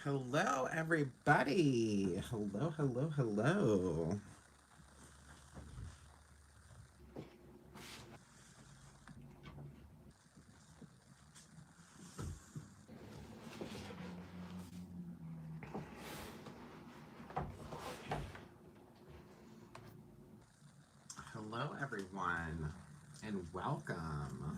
Hello, everybody. Hello, hello, hello. Hello, everyone, and welcome.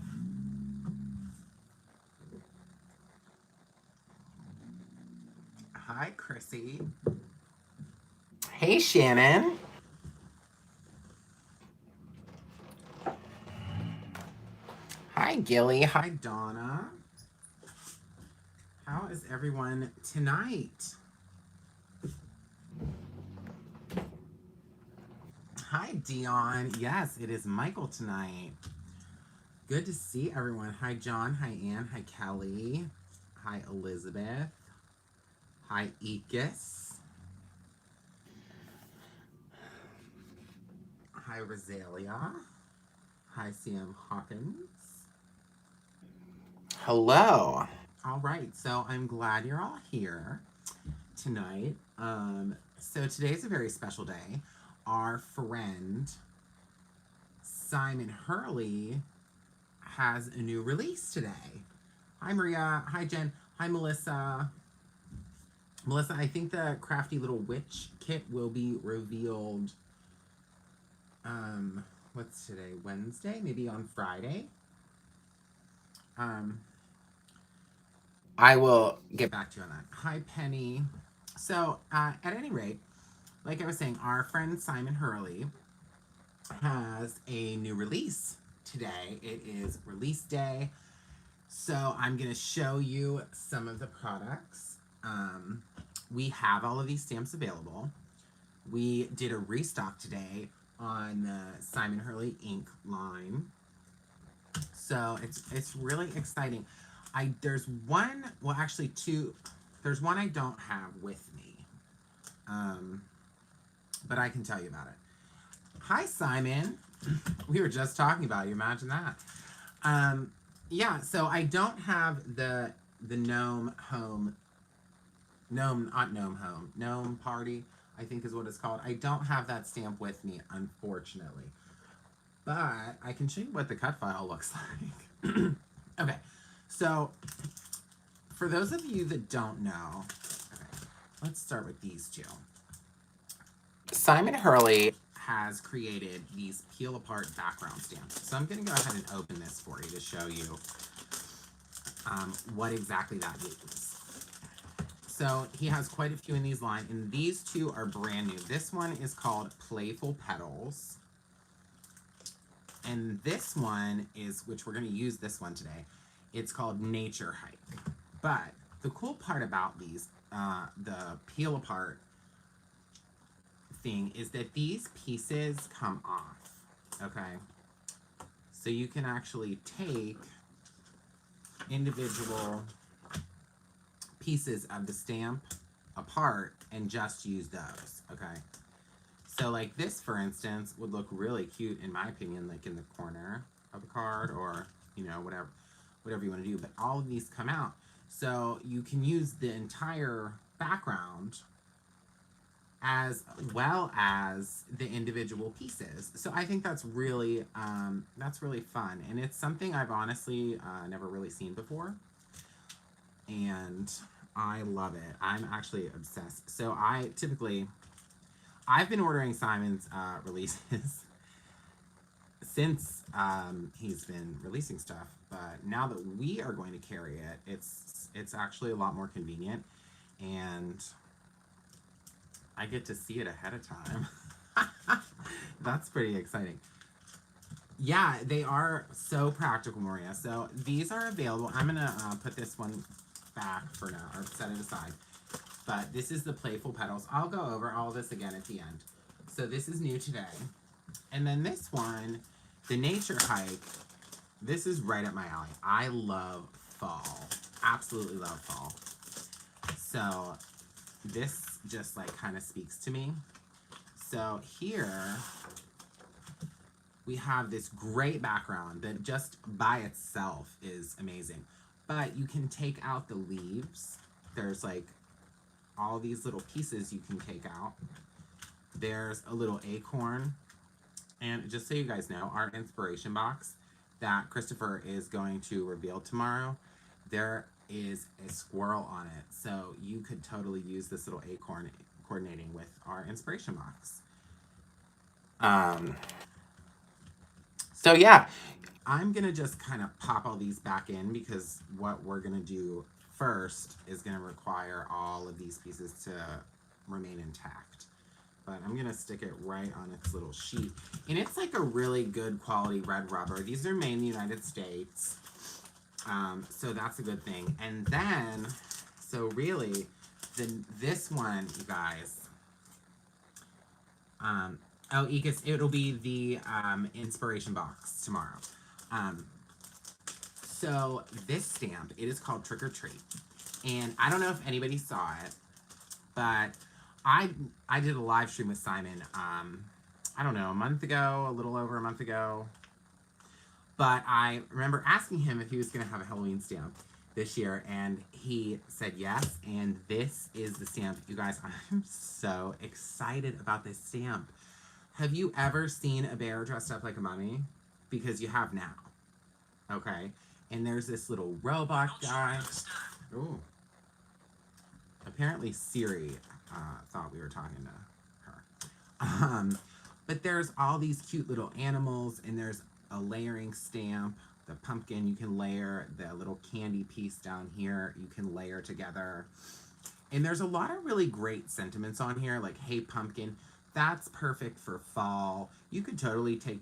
Hi, Chrissy. Hey, Shannon. Hi, Gilly. Hi, Donna. How is everyone tonight? Hi, Dion. Yes, it is Michael tonight. Good to see everyone. Hi, John. Hi, Ann. Hi, Kelly. Hi, Elizabeth. Hi, Ekis. Hi, Rosalia. Hi, Sam Hawkins. Hello. All right, so I'm glad you're all here tonight. So today's a very special day. Our friend Simon Hurley has a new release today. Hi, Maria. Hi, Jen. Hi, Melissa. Melissa, I think the crafty little witch kit will be revealed. Um, what's today? Wednesday? Maybe on Friday. Um, I will get back to you on that. Hi, Penny. So, at any rate, like I was saying, our friend Simon Hurley has a new release today. It is release day. So, I'm going to show you some of the products. We have all of these stamps available. We did a restock today on the Simon Hurley ink line. So, it's really exciting. There's one, well, actually two. There's one I don't have with me. Um, but I can tell you about it. Hi, Simon. We were just talking about you. Imagine that. Um, yeah. So I don't have the gnome home, gnome not gnome home, gnome party. I think is what it's called. I don't have that stamp with me, unfortunately. But I can show you what the cut file looks like. Okay. So for those of you that don't know, okay, let's start with these two. Simon Hurley has created these peel apart background stamps. So I'm going to go ahead and open this for you to show you what exactly that means. So he has quite a few in these line, and these two are brand new. This one is called Playful Petals. And this one is, which we're going to use this one today, it's called Nature Hike. But the cool part about these, the peel apart thing, is that these pieces come off, okay? So you can actually take individual pieces of the stamp apart and just use those, okay? So like this, for instance, would look really cute in my opinion, like in the corner of a card or, you know, whatever you want to do. But all of these come out. So you can use the entire background as well as the individual pieces. So I think that's really fun, and it's something I've honestly never really seen before, and I love it. I'm actually obsessed. So I've been ordering Simon's releases since he's been releasing stuff, but now that we are going to carry it, it's actually a lot more convenient, and I get to see it ahead of time. That's pretty exciting. Yeah, they are so practical, Maria. So these are available. I'm gonna put this one back for now, or set it aside. But this is the Playful Petals. I'll go over all this again at the end. So this is new today. And then this one, the Nature Hike, this is right up my alley. I love fall. Absolutely love fall. So this just like kind of speaks to me. So here we have this great background that just by itself is amazing. But you can take out the leaves. There's like all these little pieces you can take out. There's a little acorn. And just so you guys know, our inspiration box that Christopher is going to reveal tomorrow, there is a squirrel on it. So you could totally use this little acorn coordinating with our inspiration box. So yeah, I'm gonna just kind of pop all these back in because what we're gonna do first is gonna require all of these pieces to remain intact. But I'm gonna stick it right on its little sheet. And it's like a really good quality red rubber. These are made in the United States. So that's a good thing. And then, so really, this one, you guys, it'll be the inspiration box tomorrow. So this stamp, it is called Trick or Treat. And I don't know if anybody saw it, but I did a live stream with Simon, I don't know, a month ago, a little over a month ago. But I remember asking him if he was going to have a Halloween stamp this year, and he said yes, and this is the stamp. You guys, I'm so excited about this stamp. Have you ever seen a bear dressed up like a mummy? Because you have now. Okay? And there's this little robot guy. Ooh. Apparently Siri thought we were talking to her. But there's all these cute little animals, and there's a layering stamp. The pumpkin you can layer, the little candy piece down here you can layer together. And there's a lot of really great sentiments on here, like, hey pumpkin, that's perfect for fall. You could totally take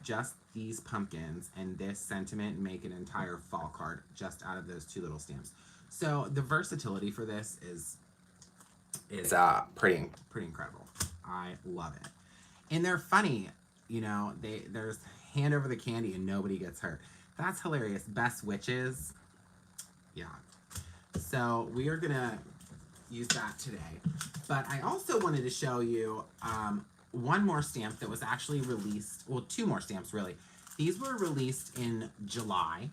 just these pumpkins and this sentiment and make an entire fall card just out of those two little stamps. So the versatility for this is pretty incredible. I love it. And they're funny, you know, there's hand over the candy and nobody gets hurt. That's hilarious. Best witches. Yeah. So we are gonna use that today. But I also wanted to show you one more stamp that was actually released. Well, two more stamps really. These were released in July.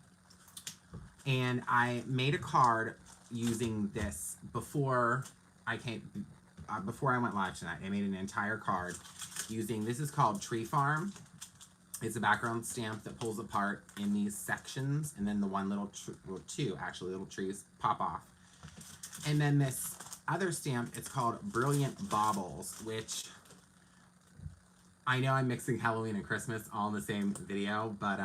And I made a card using this before I went live tonight. I made an entire card using, this is called Tree Farm. It's a background stamp that pulls apart in these sections, and then the one two little trees pop off. And then this other stamp, it's called Brilliant Baubles, which I know I'm mixing Halloween and Christmas all in the same video, but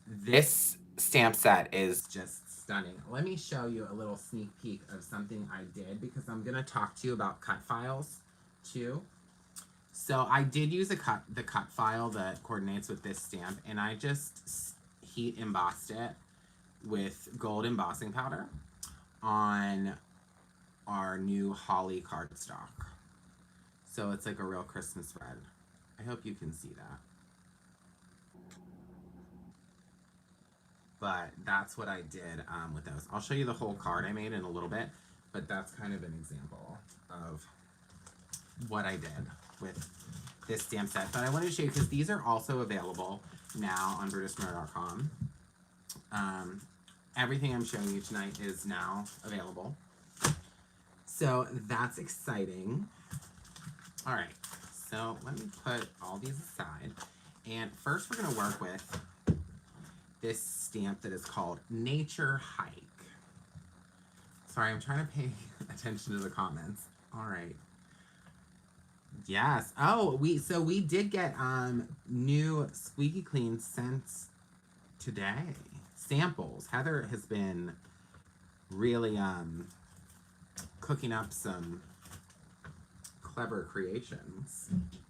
this stamp set is just stunning. Let me show you a little sneak peek of something I did, because I'm going to talk to you about cut files too. So I did use the cut file that coordinates with this stamp, and I just heat embossed it with gold embossing powder on our new Hurley cardstock. So it's like a real Christmas red. I hope you can see that. But that's what I did with those. I'll show you the whole card I made in a little bit, but that's kind of an example of what I did with this stamp set. But I wanted to show you, because these are also available now on BritishMurder.com. Everything I'm showing you tonight is now available. So that's exciting. All right, so let me put all these aside. And first we're gonna work with this stamp that is called Nature Hike. Sorry, I'm trying to pay attention to the comments. All right. Yes. Oh, we did get new squeaky clean scents today. Samples. Heather has been really cooking up some clever creations.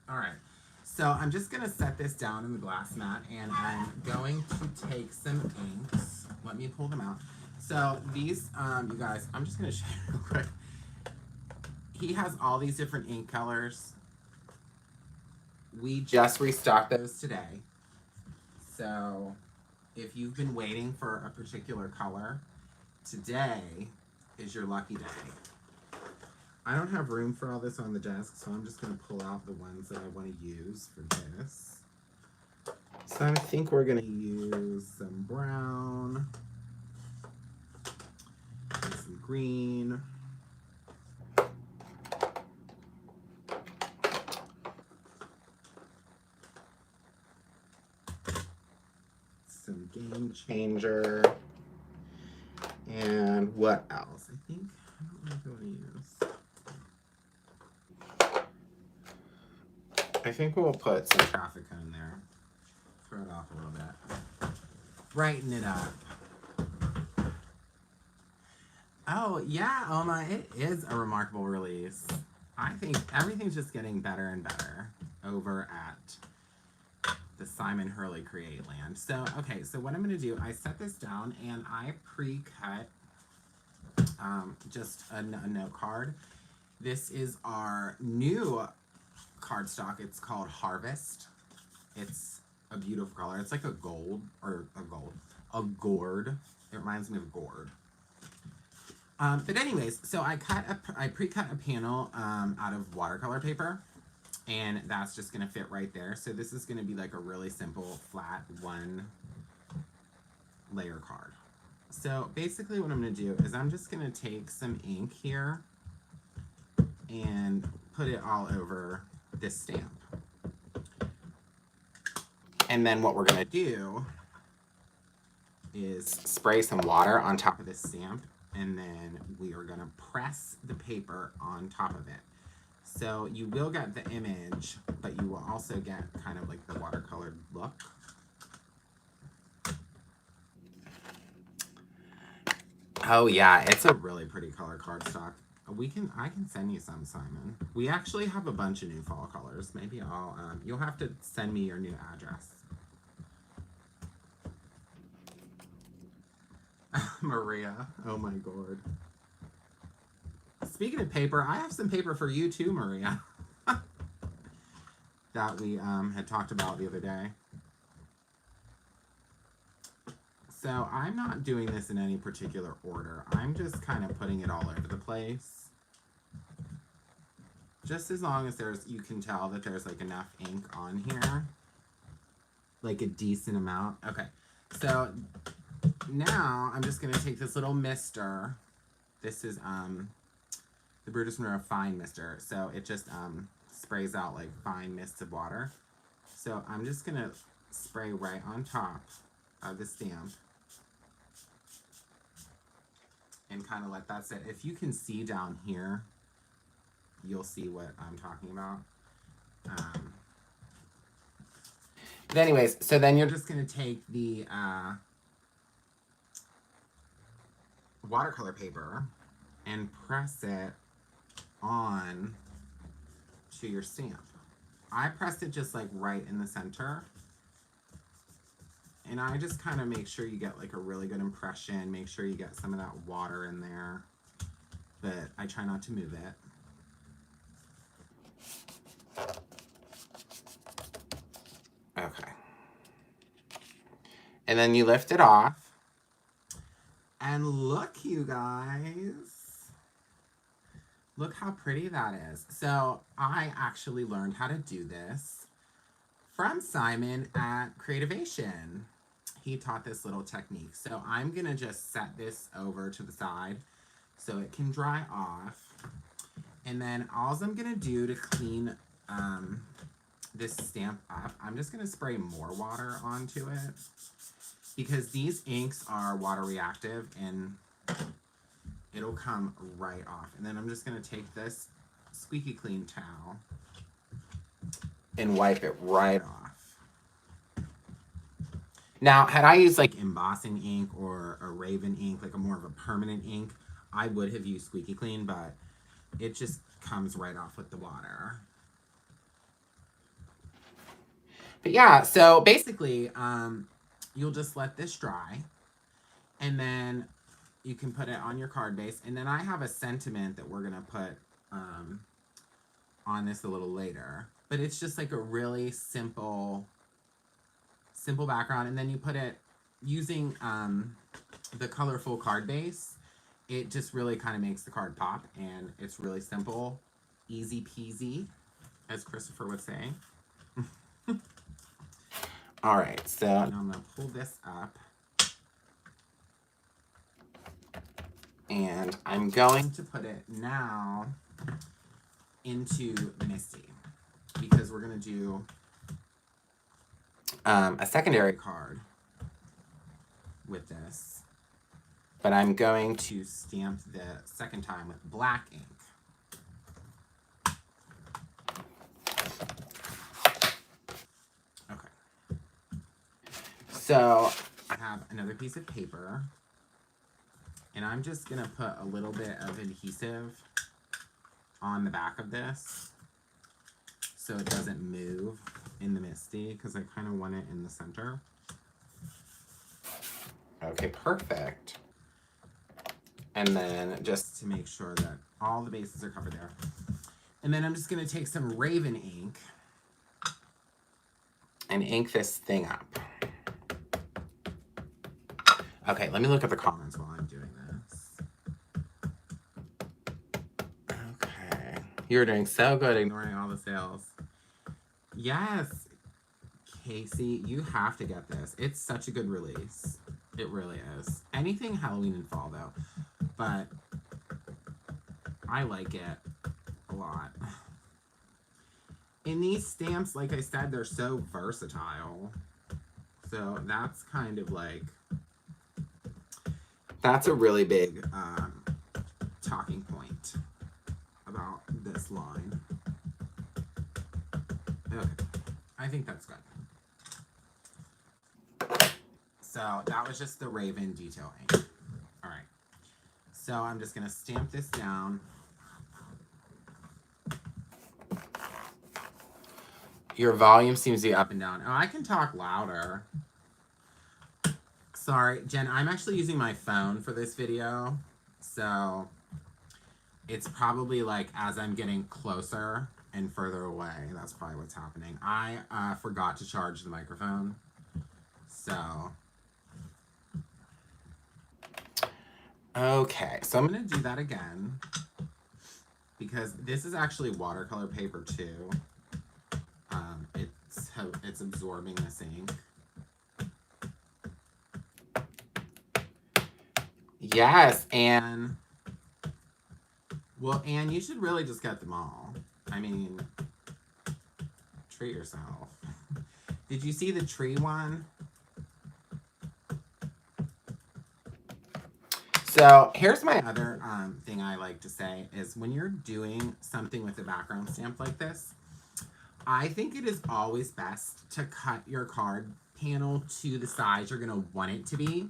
All right. So I'm just going to set this down in the glass mat, and I'm going to take some inks. Let me pull them out. So these, you guys, I'm just going to show you real quick. He has all these different ink colors. We just restocked those today. So if you've been waiting for a particular color, today is your lucky day. I don't have room for all this on the desk, so I'm just going to pull out the ones that I want to use for this. So I think we're going to use some brown, and some green. Some Game Changer. And what else? I think, I don't know if I want to use. I think we'll put some traffic cone there. Throw it off a little bit. Brighten it up. Oh, yeah, Oma, it is a remarkable release. I think everything's just getting better and better over at the Simon Hurley Create Land. So, okay, so what I'm going to do, I set this down and I pre-cut just a note card. This is our new cardstock. It's called Harvest. It's a beautiful color. It's like a gold. A gourd. It reminds me of gourd. But anyways, so I pre-cut a panel out of watercolor paper, and that's just gonna fit right there. So this is gonna be like a really simple, flat, one layer card. So basically what I'm gonna do is I'm just gonna take some ink here and put it all over this stamp. And then what we're gonna do is spray some water on top of this stamp, and then we are gonna press the paper on top of it. So you will get the image, but you will also get kind of like the watercolored look. Oh yeah, it's a really pretty color cardstock. I can send you some, Simon. We actually have a bunch of new fall colors. Maybe I'll, you'll have to send me your new address. Maria, oh my god. Speaking of paper, I have some paper for you too, Maria. That we had talked about the other day. So I'm not doing this in any particular order. I'm just kind of putting it all over the place. Just as long as you can tell that there's like enough ink on here. Like a decent amount. Okay, so now I'm just gonna take this little mister. This is the Brutus Monroe Fine Mister. So it just sprays out like fine mists of water. So I'm just gonna spray right on top of the stamp and kind of let that sit. If you can see down here, you'll see what I'm talking about. But anyways, so then you're just gonna take the watercolor paper and press it on to your stamp. I pressed it just like right in the center. And I just kind of make sure you get like a really good impression. Make sure you get some of that water in there. But I try not to move it. Okay. And then you lift it off. And look, you guys. Look how pretty that is. So I actually learned how to do this from Simon at Creativation. He taught this little technique. So I'm gonna just set this over to the side so it can dry off. And then all I'm gonna do to clean this stamp up, I'm just gonna spray more water onto it because these inks are water reactive and it'll come right off. And then I'm just gonna take this squeaky clean towel and wipe it right off. Now, had I used like embossing ink or a Raven ink, like a more of a permanent ink, I would have used squeaky clean, but it just comes right off with the water. But yeah, so basically, you'll just let this dry, and then you can put it on your card base. And then I have a sentiment that we're gonna put on this a little later. But it's just like a really simple background. And then you put it using the colorful card base. It just really kind of makes the card pop, and it's really simple, easy peasy, as Christopher would say. All right, so now I'm gonna pull this up. And I'm going to put it now into the Misty because we're going to do a secondary card with this. But I'm going to stamp the second time with black ink. Okay. So I have another piece of paper. And I'm just going to put a little bit of adhesive on the back of this so it doesn't move in the Misty because I kind of want it in the center. Okay, perfect. And then just to make sure that all the bases are covered there. And then I'm just going to take some Raven ink and ink this thing up. Okay, let me look at the comments while I'm doing this. Okay. You're doing so good ignoring all the sales. Yes, Casey, you have to get this. It's such a good release. It really is. Anything Halloween and fall, though. But I like it a lot. And these stamps, like I said, they're so versatile. So that's kind of like... That's a really big talking point about this line. Okay. I think that's good. So that was just the Raven detail ink. All right. So I'm just going to stamp this down. Your volume seems to be up and down. Oh, I can talk louder. Sorry, Jen, I'm actually using my phone for this video. So it's probably like as I'm getting closer and further away, that's probably what's happening. I forgot to charge the microphone. So... Okay, so I'm going to do that again because this is actually watercolor paper too. It's absorbing this ink. Yes, Anne. Well, Anne, you should really just get them all. I mean, treat yourself. Did you see the tree one? So here's my other thing I like to say is when you're doing something with a background stamp like this, I think it is always best to cut your card panel to the size you're going to want it to be.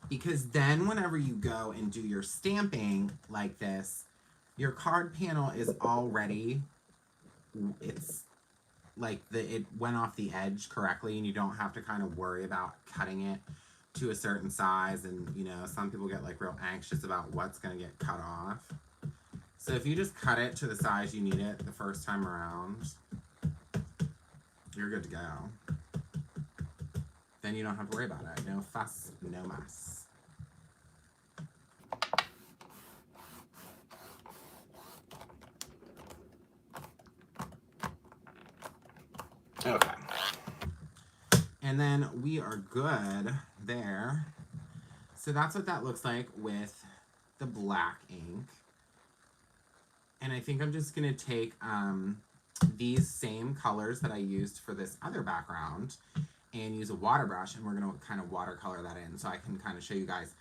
Because then whenever you go and do your stamping like this, your card panel is already, it's like it went off the edge correctly and you don't have to kind of worry about cutting it to a certain size. And, you know, some people get like real anxious about what's going to get cut off. So if you just cut it to the size you need it the first time around, you're good to go. Then you don't have to worry about it. No fuss, no mess. Okay. And then we are good there. So that's what that looks like with the black ink. And I think I'm just going to take these same colors that I used for this other background and use a water brush, and we're going to kind of watercolor that in so I can kind of show you guys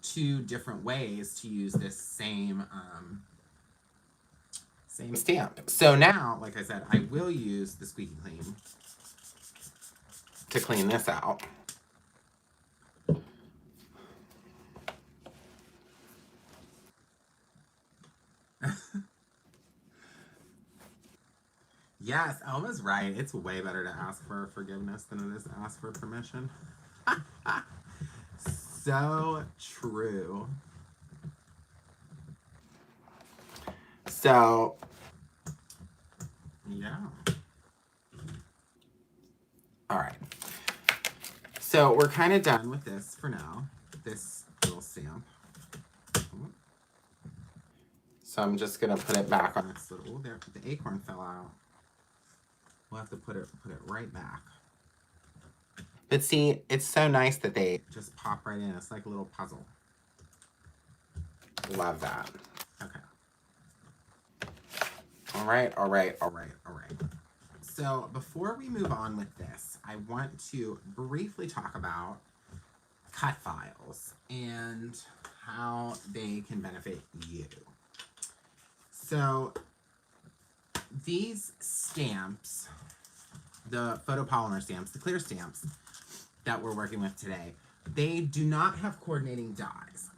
two different ways to use this same stamp. So now, like I said, I will use the Squeaky Clean to clean this out. Yes, Elma's right. It's way better to ask for forgiveness than it is to ask for permission. So true. So, yeah. All right. So we're kind of done with this for now, this little stamp. So I'm just going to put it back on this little, there, the acorn fell out. We'll have to put it right back. But see, it's so nice that they just pop right in. It's like a little puzzle. Love that. Okay. All right, all right, all right, all right. So before we move on with this, I want to briefly talk about cut files and how they can benefit you. So these stamps, the photopolymer stamps, the clear stamps that we're working with today, they do not have coordinating dies,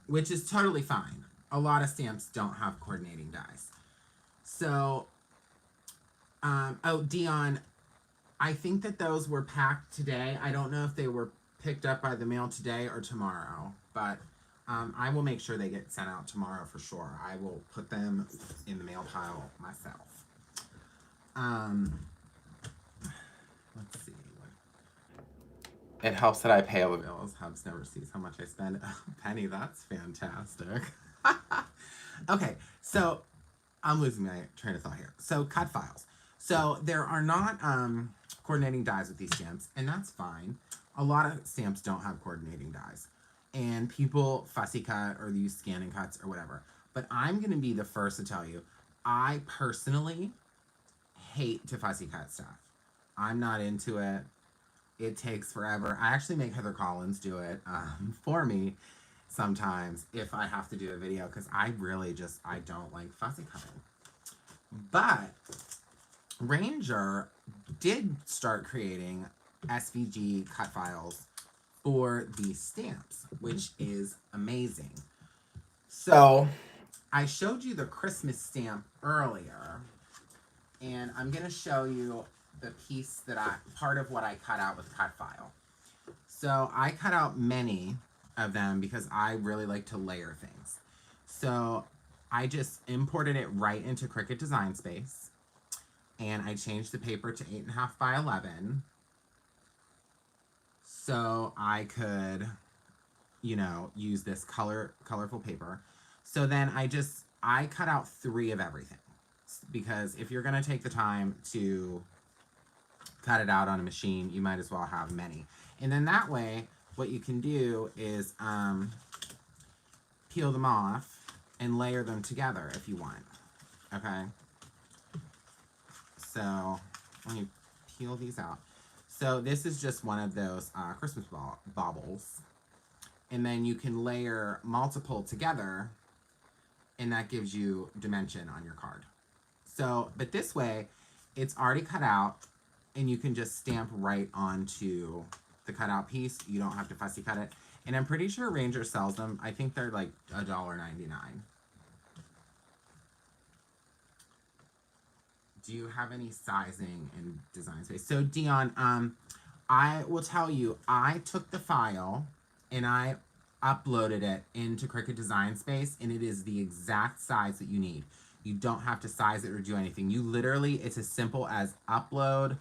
which is totally fine. A lot of stamps don't have coordinating dies. So, oh, Dion, I think that those were packed today. I don't know if they were picked up by the mail today or tomorrow, but I will make sure they get sent out tomorrow for sure. I will put them in the mail pile myself. Let's see. It helps that I pay all the bills. Hubs never sees how much I spend. Oh, Penny, that's fantastic. Okay, so I'm losing my train of thought here. So cut files. So there are not coordinating dies with these stamps, and that's fine. A lot of stamps don't have coordinating dies, and people fussy cut or use scanning cuts or whatever. But I'm going to be the first to tell you, I personally hate to fussy cut stuff. I'm not into it. It takes forever. I actually make Heather Collins do it for me sometimes if I have to do a video, because I really just, I don't like fussy cutting. But Ranger did start creating SVG cut files for these stamps, which is amazing. So I showed you the Christmas stamp earlier, and I'm going to show you the piece that part of what I cut out with cut file. So I cut out many of them because I really like to layer things. So I just imported it right into Cricut Design Space, and I changed the paper to 8.5 by 11 so I could, you know, use this colorful paper. So then I cut out 3 of everything, because if you're gonna take the time to cut it out on a machine, you might as well have many. And then that way, what you can do is peel them off and layer them together if you want. Okay? So, let me peel these out. So this is just one of those Christmas baubles. And then you can layer multiple together, and that gives you dimension on your card. So, but this way, it's already cut out, and you can just stamp right onto the cutout piece. You don't have to fussy cut it. And I'm pretty sure Ranger sells them. I think they're like $1.99. Do you have any sizing in Design Space? So Dion, I will tell you, I took the file and I uploaded it into Cricut Design Space, and it is the exact size that you need. You don't have to size it or do anything. You literally, it's as simple as upload,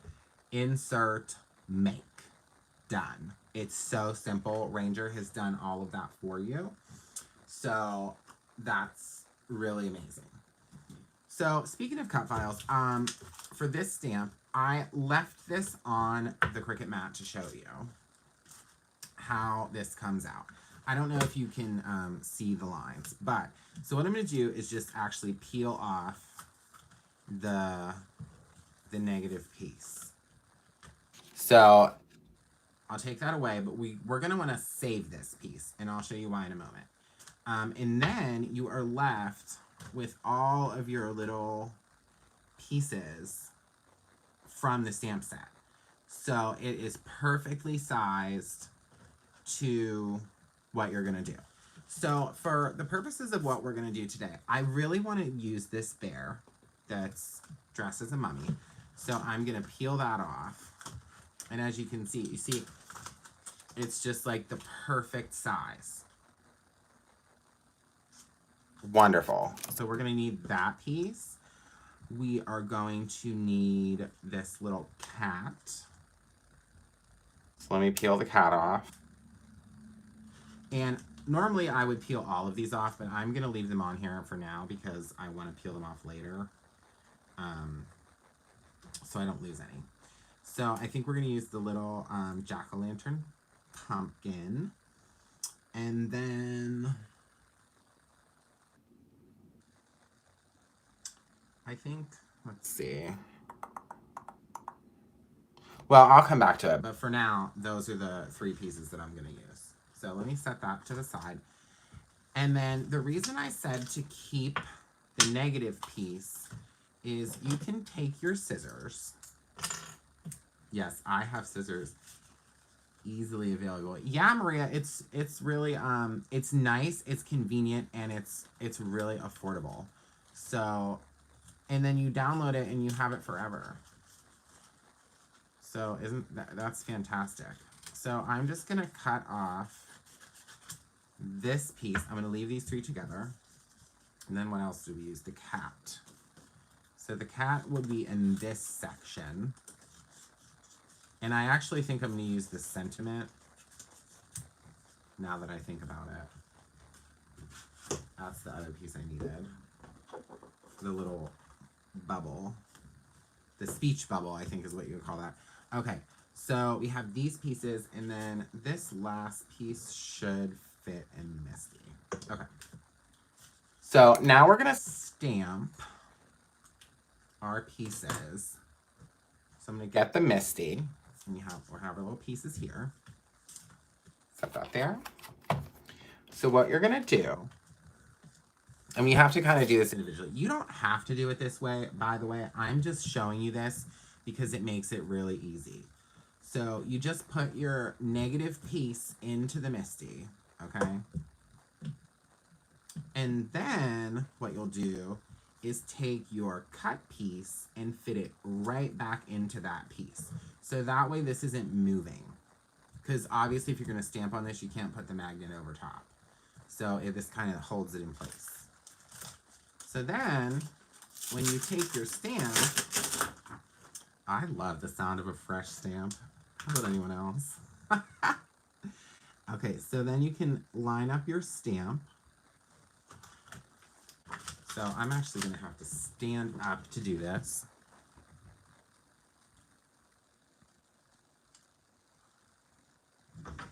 insert, make. Done. It's so simple. Ranger has done all of that for you. So that's really amazing. So speaking of cut files, for this stamp, I left this on the Cricut mat to show you how this comes out. I don't know if you can see the lines, but so what I'm going to do is just actually peel off the negative piece. So I'll take that away, but we're going to want to save this piece, and I'll show you why in a moment. And then you are left with all of your little pieces from the stamp set. So it is perfectly sized to what you're going to do. So for the purposes of what we're going to do today, I really want to use this bear that's dressed as a mummy. So I'm going to peel that off. And as you can see, it's just like the perfect size. Wonderful. So we're going to need that piece. We are going to need this little cat. So let me peel the cat off. And normally I would peel all of these off, but I'm going to leave them on here for now because I want to peel them off later. So I don't lose any. So I think we're going to use the little jack-o'-lantern pumpkin. And then I think, let's see. Well, I'll come back to it, but for now, those are the 3 pieces that I'm going to use. So let me set that to the side. And then the reason I said to keep the negative piece is you can take your scissors. Yes, I have scissors easily available. Yeah, Maria, it's really it's nice, it's convenient, and it's really affordable. So, and then you download it and you have it forever. So isn't that's fantastic. So I'm just gonna cut off this piece. I'm gonna leave these 3 together. And then what else do we use? The cat. So the cat would be in this section. And I actually think I'm gonna use the sentiment now that I think about it. That's the other piece I needed. The little bubble. The speech bubble, I think is what you would call that. Okay, so we have these pieces, and then this last piece should fit in Misty. Okay. So now we're gonna stamp our pieces. So I'm gonna get the Misty, and we have our little pieces here. Set that there. So what you're gonna do, and we have to kind of do this individually. You don't have to do it this way, by the way. I'm just showing you this because it makes it really easy. So you just put your negative piece into the Misty, okay? And then what you'll do is take your cut piece and fit it right back into that piece. So that way this isn't moving. Because obviously if you're going to stamp on this, you can't put the magnet over top. So this kind of holds it in place. So then, when you take your stamp, I love the sound of a fresh stamp. How about anyone else? Okay, so then you can line up your stamp. So I'm actually going to have to stand up to do this.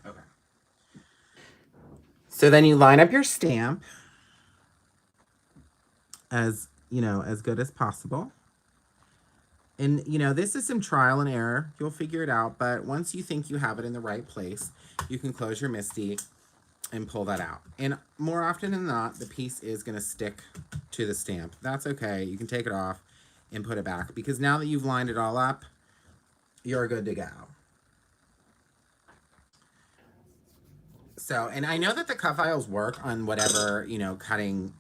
Okay. So then you line up your stamp as, you know, as good as possible. And, you know, this is some trial and error. You'll figure it out. But once you think you have it in the right place, you can close your Misty and pull that out. And more often than not, the piece is going to stick to the stamp. That's okay. You can take it off and put it back. Because now that you've lined it all up, you're good to go. So, and I know that the cut files work on whatever, you know, cutting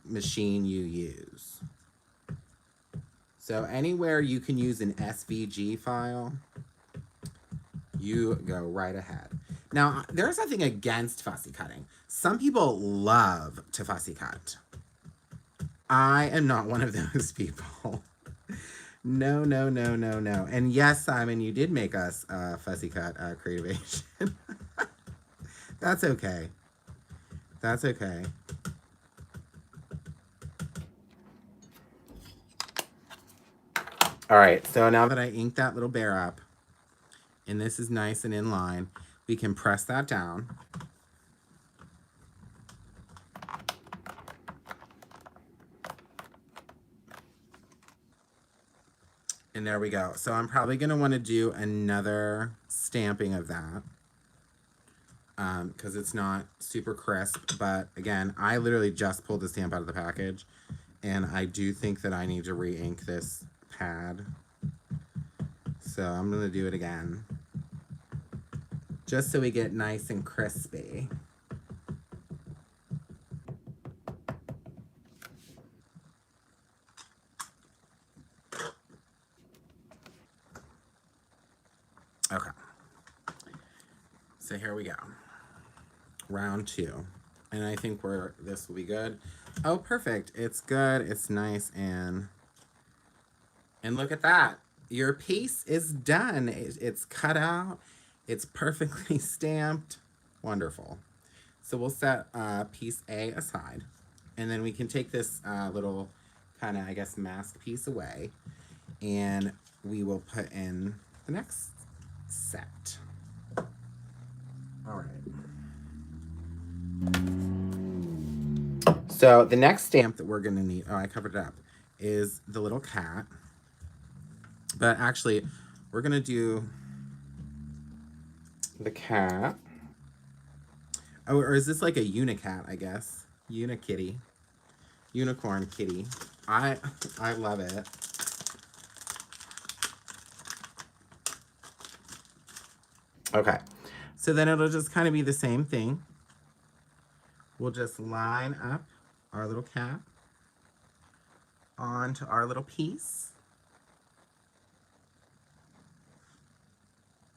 machine you use. So anywhere you can use an SVG file, you go right ahead. Now, there's nothing against fussy cutting. Some people love to fussy cut. I am not one of those people. No, no, no, no, no. And yes, Simon, you did make us fussy cut creativation. That's okay. That's okay. All right, so now that I inked that little bear up, and this is nice and in line, we can press that down. And there we go. So I'm probably going to want to do another stamping of that because it's not super crisp. But again, I literally just pulled the stamp out of the package, and I do think that I need to re-ink this pad. So I'm going to do it again, just so we get nice and crispy. Okay. So here we go. Round 2. And I think this will be good. Oh, perfect. It's good. It's nice. And look at that. Your piece is done. It's cut out. It's perfectly stamped. Wonderful. So we'll set piece A aside. And then we can take this little kind of, I guess, mask piece away. And we will put in the next set. All right. So the next stamp that we're going to need, oh, I covered it up, is the little cat. But actually, we're going to do the cat. Oh, or is this like a unicat, I guess? Unikitty. Unicorn kitty. I love it. Okay. So then it'll just kind of be the same thing. We'll just line up our little cat onto our little piece.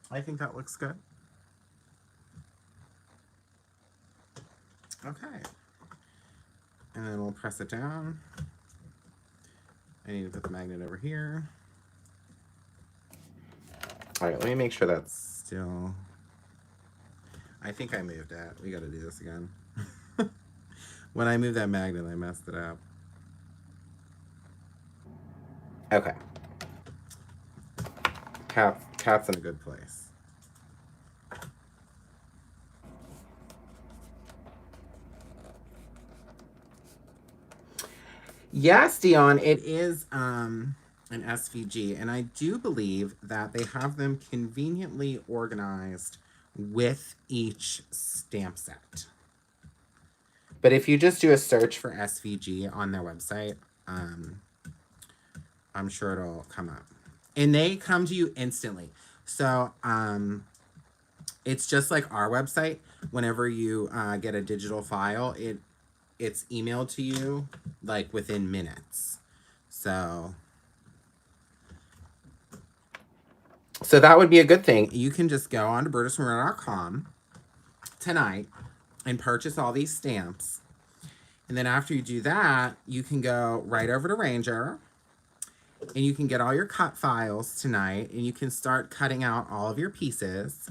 I think that looks good. Okay. And then we'll press it down. I need to put the magnet over here. All right, let me make sure that's still... I think I moved that. We got to do this again. When I moved that magnet, I messed it up. Okay. Cat's in a good place. Yes, Dion, it is an SVG, and I do believe that they have them conveniently organized with each stamp set. But if you just do a search for SVG on their website, I'm sure it'll come up. And they come to you instantly. So it's just like our website. Whenever you get a digital file, it's emailed to you like within minutes. So that would be a good thing. You can just go on to BurtisMaria.com tonight and purchase all these stamps. And then after you do that, you can go right over to Ranger and you can get all your cut files tonight and you can start cutting out all of your pieces.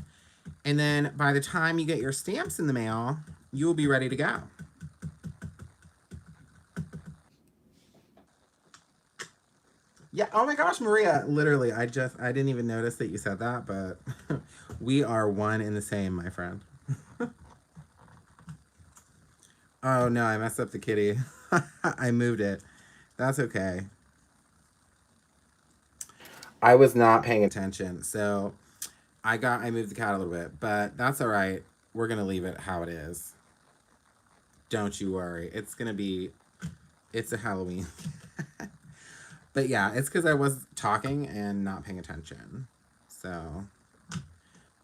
And then by the time you get your stamps in the mail, you will be ready to go. Yeah, oh my gosh, Maria, literally, I didn't even notice that you said that, but we are one and the same, my friend. Oh no, I messed up the kitty. I moved it. That's okay. I was not paying attention, so I moved the cat a little bit, but that's all right. We're gonna leave it how it is. Don't you worry. It's a Halloween. But yeah, it's because I was talking and not paying attention. So,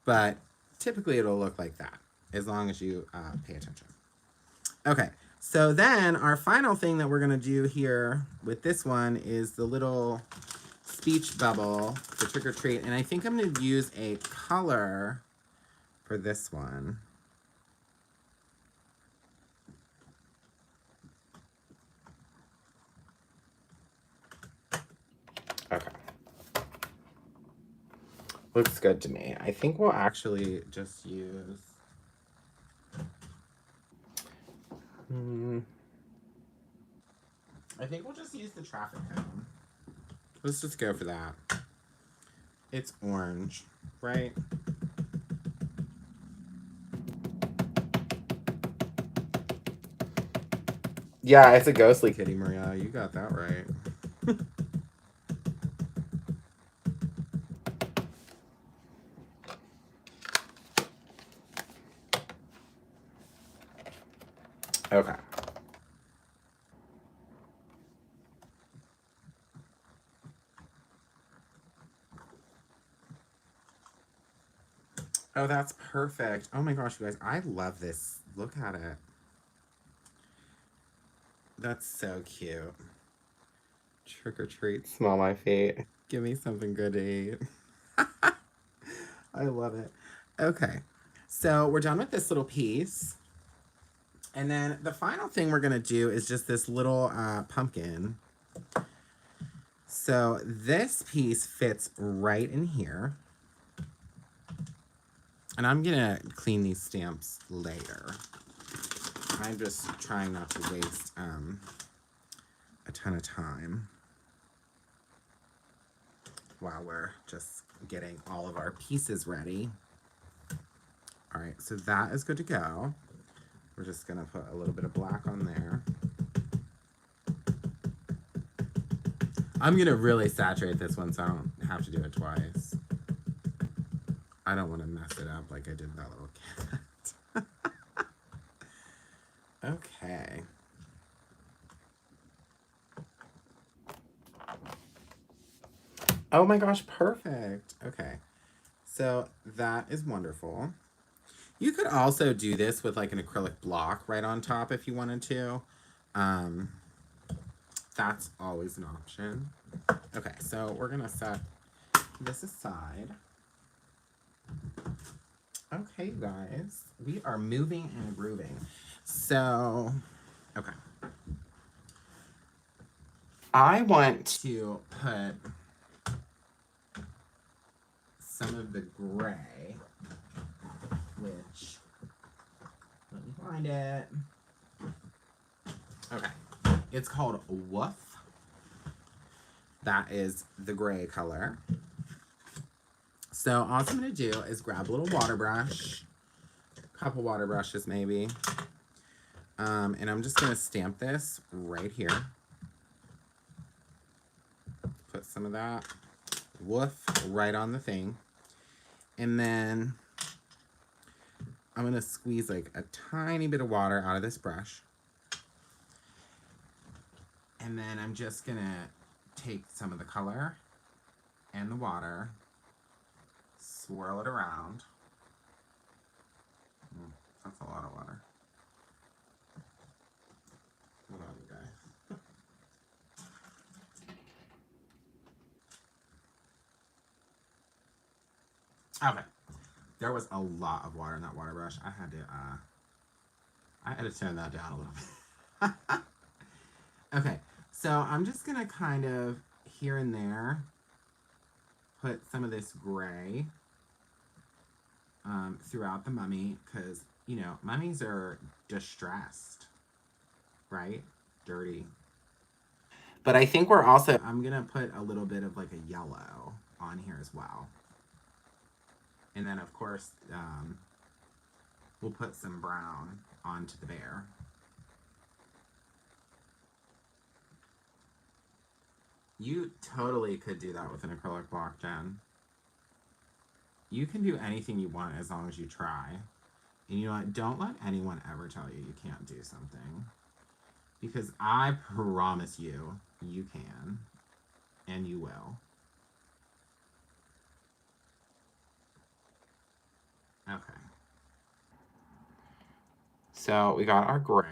but typically it'll look like that as long as you pay attention. Okay, so then our final thing that we're gonna do here with this one is the little speech bubble for trick or treat. And I think I'm gonna use a color for this one. Okay. Looks good to me. I think we'll actually just use... I think we'll just use the traffic cone. Let's just go for that. It's orange, right? Yeah, it's a ghostly kitty, Maria. You got that right. Okay. Oh, that's perfect. Oh my gosh, you guys, I love this. Look at it. That's so cute. Trick or treat, smell my feet. Give me something good to eat. I love it. Okay, so we're done with this little piece. And then the final thing we're gonna do is just this little pumpkin. So this piece fits right in here. And I'm gonna clean these stamps later. I'm just trying not to waste a ton of time while we're just getting all of our pieces ready. All right, so that is good to go. We're just gonna put a little bit of black on there. I'm gonna really saturate this one so I don't have to do it twice. I don't want to mess it up like I did that little cat. Okay. Oh my gosh, perfect. Okay. So that is wonderful. You could also do this with like an acrylic block right on top if you wanted to. Um, that's always an option. Okay, so we're gonna set this aside. Okay, you guys, we are moving and grooving. So, okay. I want to put some of the gray, which, let me find it. Okay, it's called Woof. That is the gray color. So all I'm gonna do is grab a little water brush, a couple water brushes maybe, and I'm just gonna stamp this right here. Put some of that Woof right on the thing. And then I'm gonna squeeze like a tiny bit of water out of this brush. And then I'm just gonna take some of the color and the water, swirl it around. That's a lot of water. Hold on, you guys. Okay. There was a lot of water in that water brush. I had to turn that down a little bit. Okay, so I'm just gonna kind of here and there put some of this gray throughout the mummy because, you know, mummies are distressed, right? Dirty. But I think we're also, I'm gonna put a little bit of like a yellow on here as well. And then of course, we'll put some brown onto the bear. You totally could do that with an acrylic block, Jen. You can do anything you want as long as you try. And you know what? Don't let anyone ever tell you you can't do something. Because I promise you, you can. And you will. Okay. So we got our gray.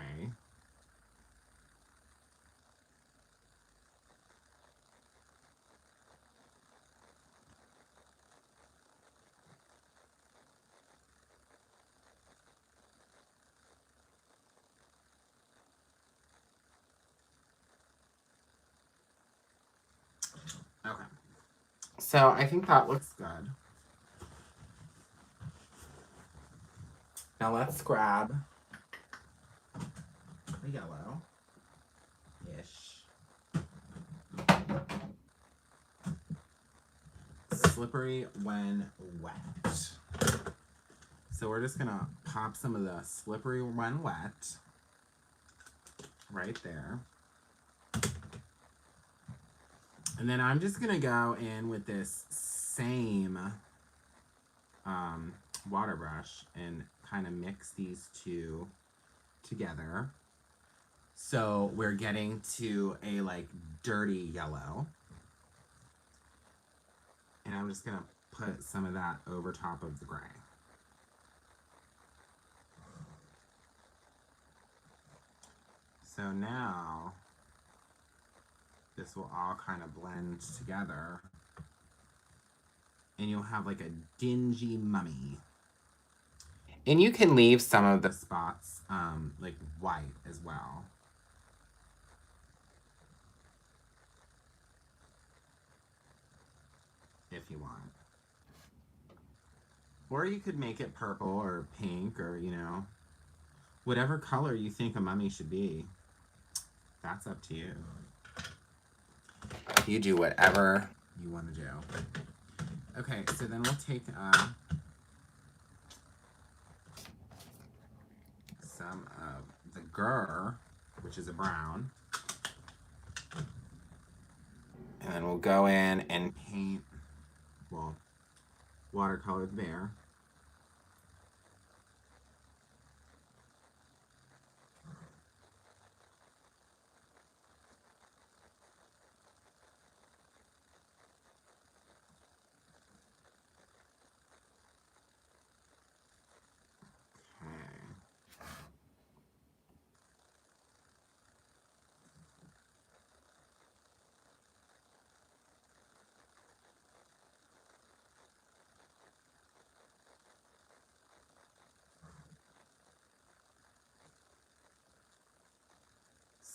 Okay. So I think that looks good. Now let's grab the yellow ish. Slippery when wet. So we're just gonna pop some of the slippery when wet right there. And then I'm just gonna go in with this same water brush and kind of mix these two together. So we're getting to a like dirty yellow. And I'm just gonna put some of that over top of the gray. So now this will all kind of blend together and you'll have like a dingy mummy. And you can leave some of the spots like white as well. If you want. Or you could make it purple or pink or, you know, whatever color you think a mummy should be. That's up to you. You do whatever you want to do. Okay, so then we'll take some of the gur, which is a brown, And then we'll go in and paint, well, watercolor the bear.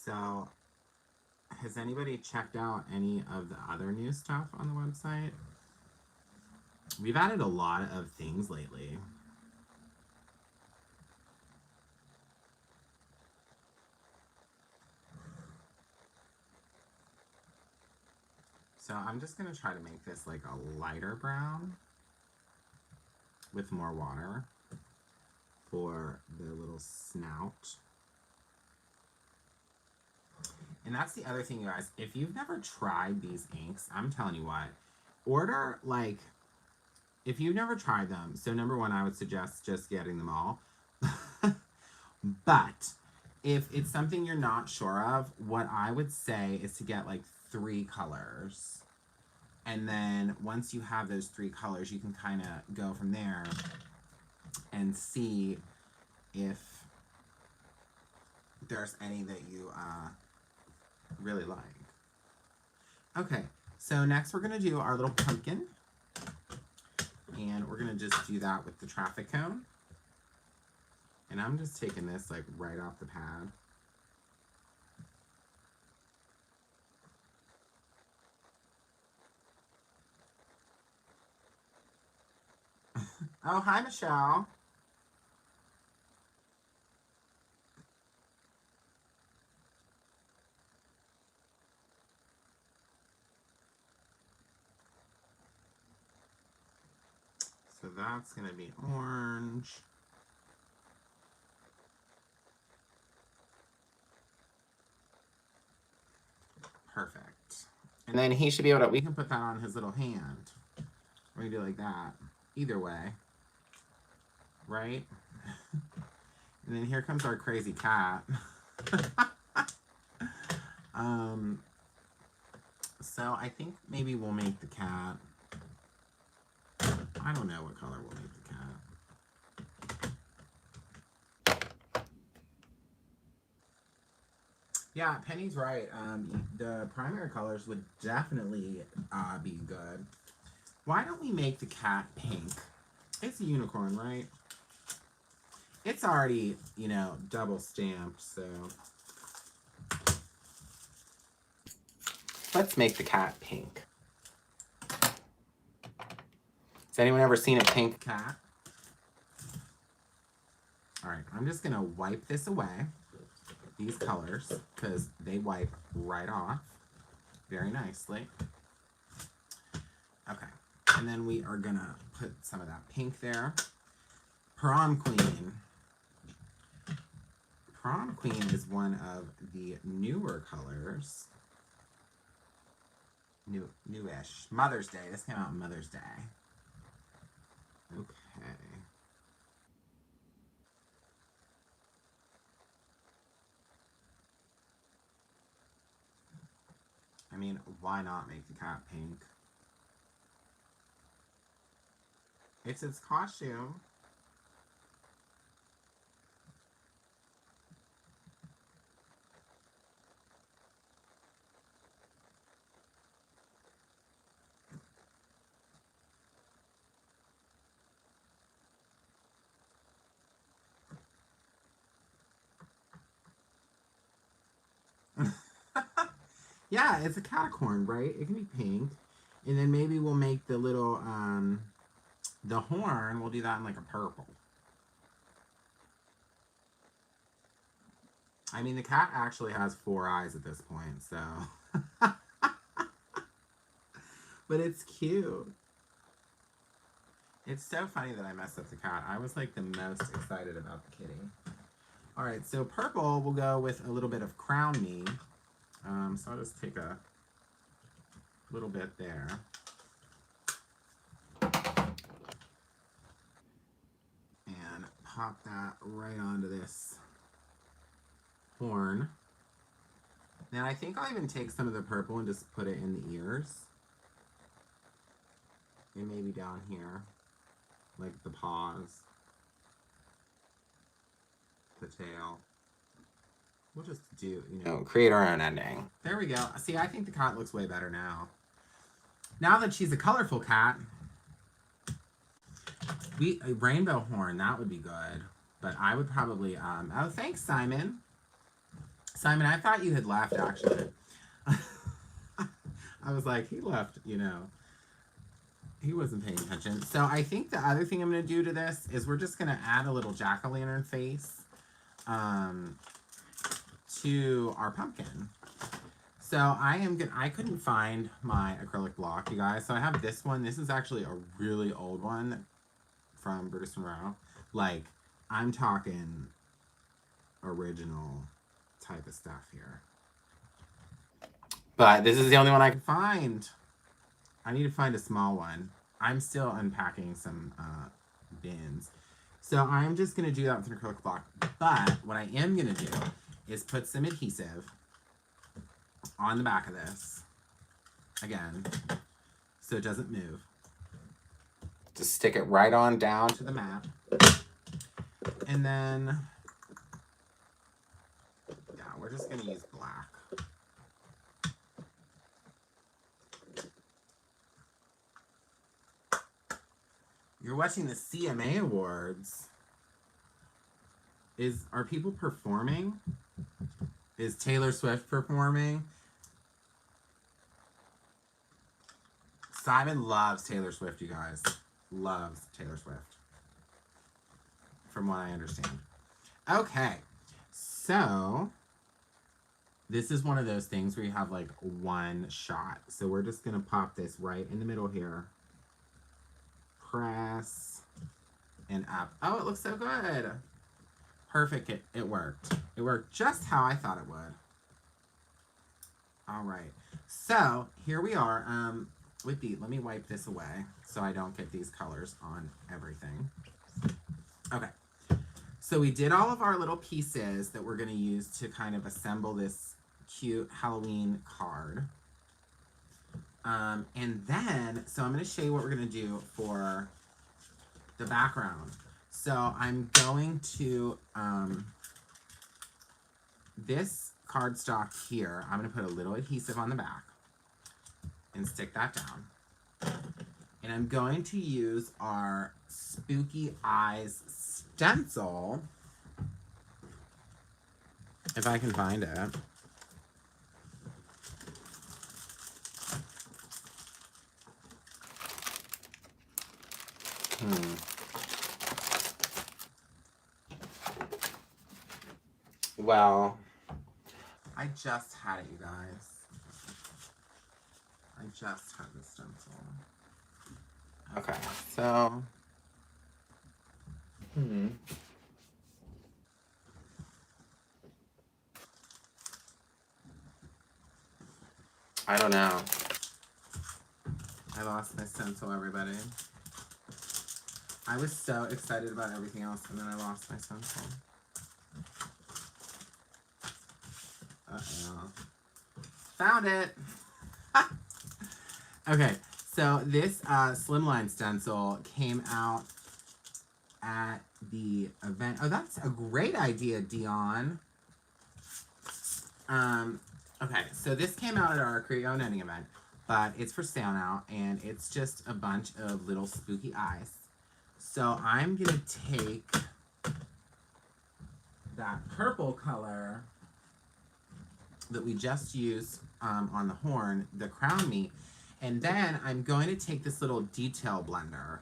So, has anybody checked out any of the other new stuff on the website? We've added a lot of things lately. So I'm just going to try to make this like a lighter brown with more water for the little snout. And that's the other thing, you guys. If you've never tried these inks, I'm telling you what, order like, if you've never tried them, so number one, I would suggest just getting them all. But if it's something you're not sure of, what I would say is to get like 3 colors. And then once you have those 3 colors, you can kind of go from there and see if there's any that you really like. Okay, so next we're going to do our little pumpkin. And we're going to just do that with the traffic cone. And I'm just taking this like right off the pad. Oh, hi, Michelle. So that's going to be orange. Perfect. And then he should be able to, we can put that on his little hand. We can do it like that. Either way. Right? And then here comes our crazy cat. So I think maybe we'll make the cat, I don't know what color we'll make the cat. Yeah, Penny's right. The primary colors would definitely be good. Why don't we make the cat pink? It's a unicorn, right? It's already, you know, double stamped, so. Let's make the cat pink. Has anyone ever seen a pink cat? All right, I'm just gonna wipe this away, these colors, because they wipe right off very nicely. Okay, and then we are gonna put some of that pink there. Prom Queen. Prom Queen is one of the newer colors. Newish. Mother's Day. This came out on Mother's Day. Okay. I mean, why not make the cat pink? It's its costume. Yeah, it's a catacorn, right? It can be pink. And then maybe we'll make the little, the horn, we'll do that in like a purple. I mean, the cat actually has 4 eyes at this point, so. But it's cute. It's so funny that I messed up the cat. I was like the most excited about the kitty. All right, so purple will go with a little bit of Crown Me. So I'll just take a little bit there. And pop that right onto this horn. Now I think I'll even take some of the purple and just put it in the ears. And maybe down here, like the paws, the tail. We'll just do, create our own ending. There we go. See, I think the cat looks way better now. Now that she's a colorful cat, a rainbow horn, that would be good. But I would probably, oh, thanks, Simon. Simon, I thought you had left, actually. I was like, he left, He wasn't paying attention. So I think the other thing I'm going to do to this is we're just going to add a little jack-o'-lantern face to our pumpkin. So I couldn't find my acrylic block, you guys. So I have this one. This is actually a really old one from British Monroe. Like, I'm talking original type of stuff here. But this is the only one I could find. I need to find a small one. I'm still unpacking some bins. So I'm just going to do that with an acrylic block. But what I am going to do is put some adhesive on the back of this. Again, so it doesn't move. Just stick it right on down to the mat. And then, yeah, we're just going to use black. You're watching the CMA Awards. Are people performing? Is Taylor Swift performing? Simon loves Taylor Swift, you guys. Loves Taylor Swift. From what I understand. Okay. So, this is one of those things where you have like one shot. So we're just going to pop this right in the middle here. Press and up. Oh, it looks so good. Perfect. It worked. It worked just how I thought it would. All right. So here we are. Let me wipe this away so I don't get these colors on everything. Okay. So we did all of our little pieces that we're going to use to kind of assemble this cute Halloween card. And then, so I'm going to show you what we're going to do for the background. So I'm going to, this cardstock here, I'm going to put a little adhesive on the back and stick that down. And I'm going to use our Spooky Eyes stencil, if I can find it. Well, I just had it, you guys. I just had the stencil. Okay, so... I don't know. I lost my stencil, everybody. I was so excited about everything else, and then I lost my stencil. Uh-oh. Found it! Okay, so this slimline stencil came out at the event. Oh, that's a great idea, Dion. Okay, so this came out at our Create Your Own Ending event, but it's for sale now, and it's just a bunch of little spooky eyes. So I'm gonna take that purple color that we just used on the horn, the Crown Me, and then I'm going to take this little detail blender.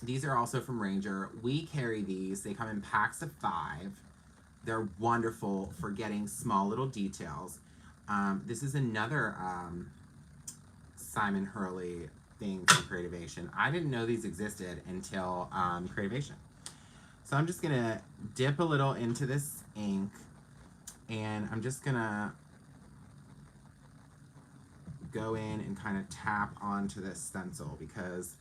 These are also from Ranger. We carry these. They come in packs of 5. They're wonderful for getting small little details. This is another Simon Hurley thing from Creativation. I didn't know these existed until Creativation. So I'm just going to dip a little into this ink, and I'm just going to go in and kind of tap onto this stencil because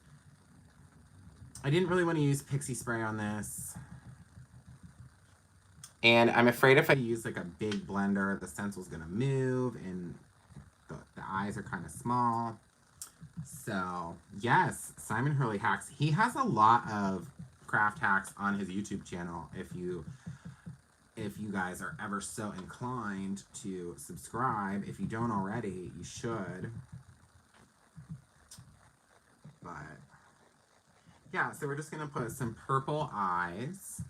I didn't really want to use pixie spray on this. And I'm afraid if I use like a big blender, the stencil's gonna move and the eyes are kind of small. So yes, Simon Hurley hacks. He has a lot of craft hacks on his YouTube channel. If you guys are ever so inclined to subscribe, if you don't already, you should. But yeah, so we're just gonna put some purple eyes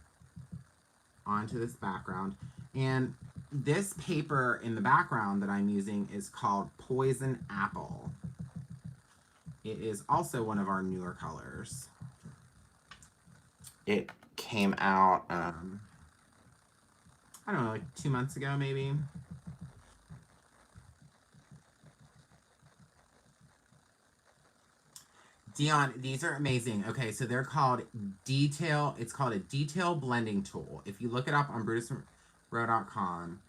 onto this background. And this paper in the background that I'm using is called Poison Apple. It is also one of our newer colors. It came out, I don't know, like 2 months ago maybe. Dion, these are amazing. Okay, so they're called detail. It's called a detail blending tool. If you look it up on brutusrow.com,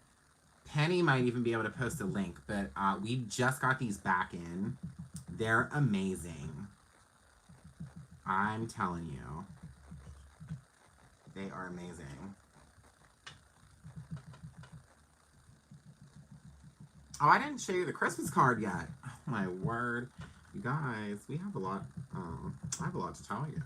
Penny might even be able to post a link, but we just got these back in. They're amazing. I'm telling you. They are amazing. Oh, I didn't show you the Christmas card yet. Oh, my word. You guys, we have a lot. I have a lot to tell you.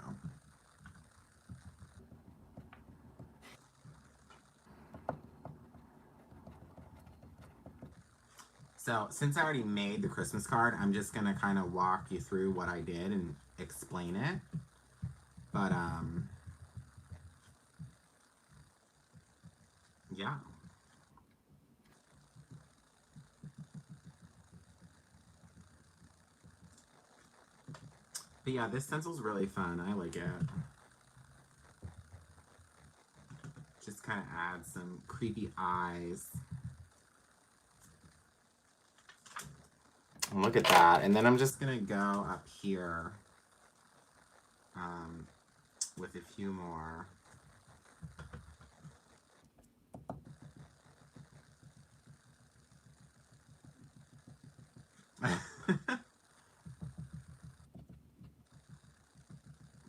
So, since I already made the Christmas card, I'm just gonna kind of walk you through what I did and explain it. But, yeah. But yeah, this stencil's really fun. I like it. Just kind of add some creepy eyes. Look at that. And then I'm just gonna go up here with a few more.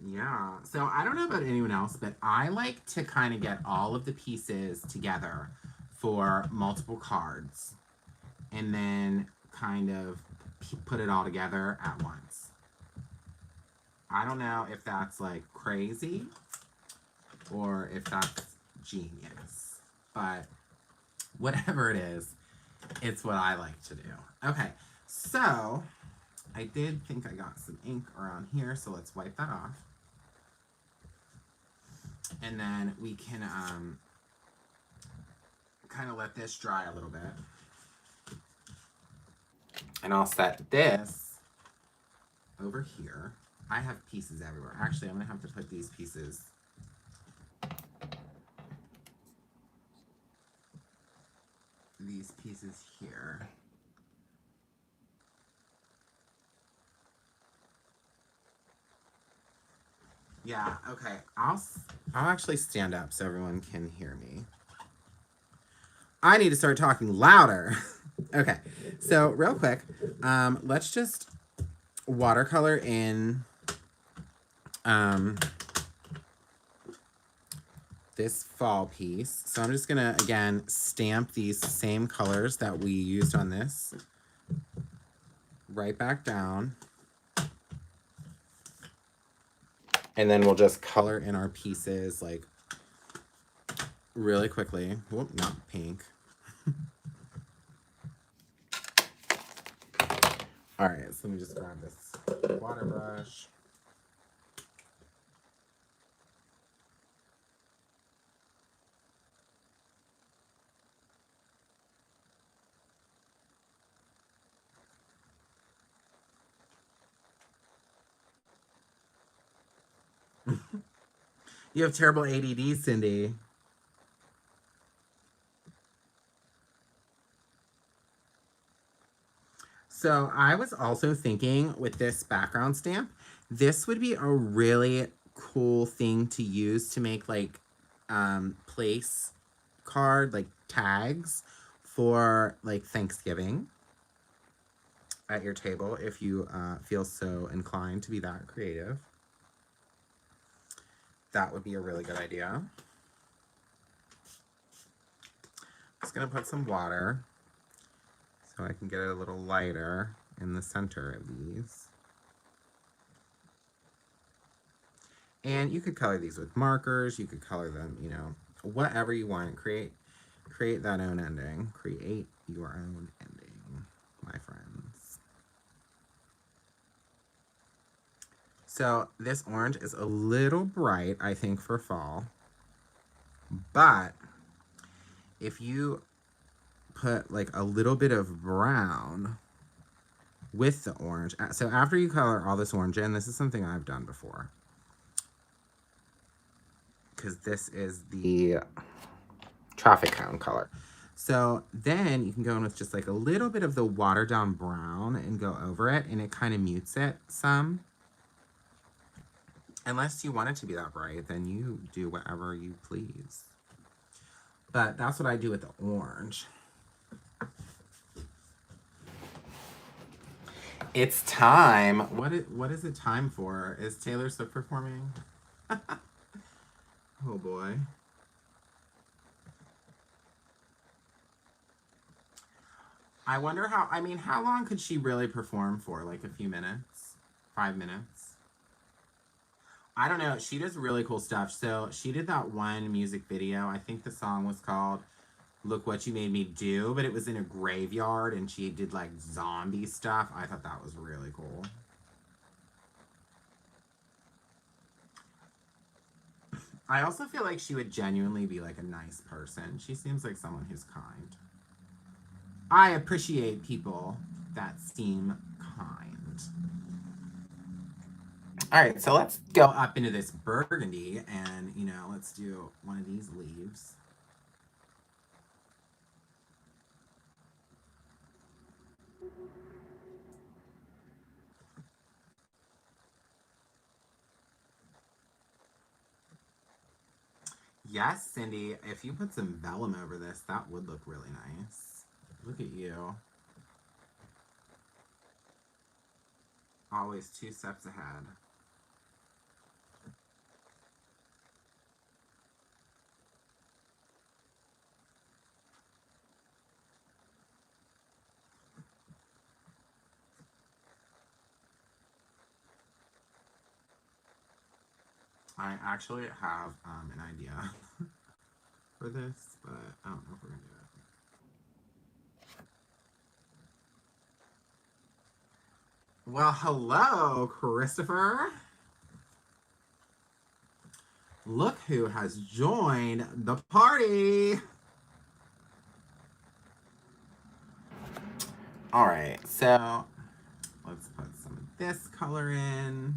Yeah. So I don't know about anyone else, but I like to kind of get all of the pieces together for multiple cards and then kind of put it all together at once. I don't know if that's like crazy or if that's genius, but whatever it is, it's what I like to do. Okay, so I did think I got some ink around here, so let's wipe that off. And then we can kind of let this dry a little bit. And I'll set this over here. I have pieces everywhere. Actually, I'm going to have to put these pieces here. Yeah, okay. I'll actually stand up so everyone can hear me. I need to start talking louder. Okay, so real quick, let's just watercolor in this fall piece. So I'm just gonna, again, stamp these same colors that we used on this right back down. And then we'll just color in our pieces like really quickly. Whoop, not pink. All right, so let me just grab this water brush. You have terrible ADD, Cindy. So I was also thinking with this background stamp, this would be a really cool thing to use to make like place card, like tags for like Thanksgiving. at your table if you feel so inclined to be that creative. That would be a really good idea. Just gonna put some water so I can get it a little lighter in the center of these. And you could color these with markers. You could color them, you know, whatever you want. Create that own ending. Create your own ending, my friends. So this orange is a little bright, I think, for fall. But if you put like a little bit of brown with the orange, so after you color all this orange in, this is something I've done before, because this is the traffic cone color. So then you can go in with just like a little bit of the watered down brown and go over it, and it kind of mutes it some. Unless you want it to be that bright, then you do whatever you please. But that's what I do with the orange. It's time. What is it time for? Is Taylor Swift performing? Oh boy. I wonder how long could she really perform for? Like a few minutes? 5 minutes? I don't know. She does really cool stuff. So she did that one music video. I think the song was called Look What You Made Me Do, but it was in a graveyard and she did like zombie stuff. I thought that was really cool. I also feel like she would genuinely be like a nice person. She seems like someone who's kind. I appreciate people that seem kind. All right, so let's go up into this burgundy and, you know, let's do one of these leaves. Yes, Cindy, if you put some vellum over this, that would look really nice. Look at you. Always 2 steps ahead. I actually have an idea for this, but I don't know if we're going to do it. Well, hello, Christopher. Look who has joined the party. All right, so let's put some of this color in.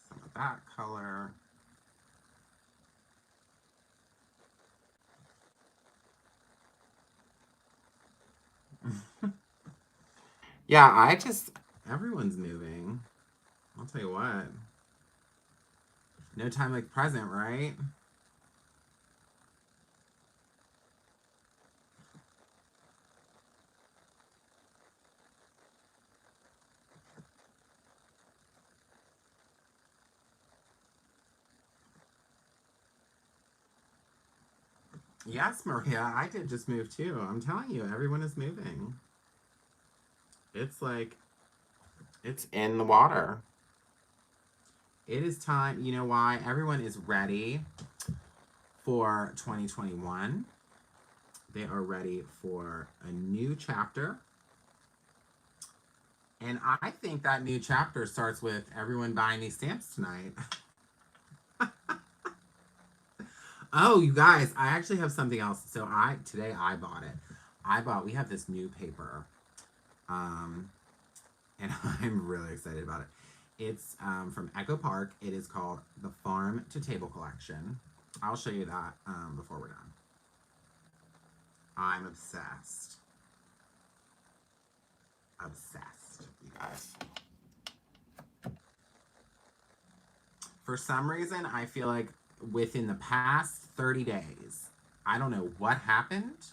Some of that color. Yeah, everyone's moving. I'll tell you what. No time like present, right? Yes, Maria, I did just move too. I'm telling you, everyone is moving. It's like, it's in the water. It is time. You know why? Everyone is ready for 2021. They are ready for a new chapter. And I think that new chapter starts with everyone buying these stamps tonight. Oh, you guys, I actually have something else. So today I bought it. We have this new paper. And I'm really excited about it. It's from Echo Park. It is called the Farm to Table Collection. I'll show you that before we're done. I'm obsessed. Obsessed, you guys. For some reason, I feel like within the past 30 days. I don't know what happened,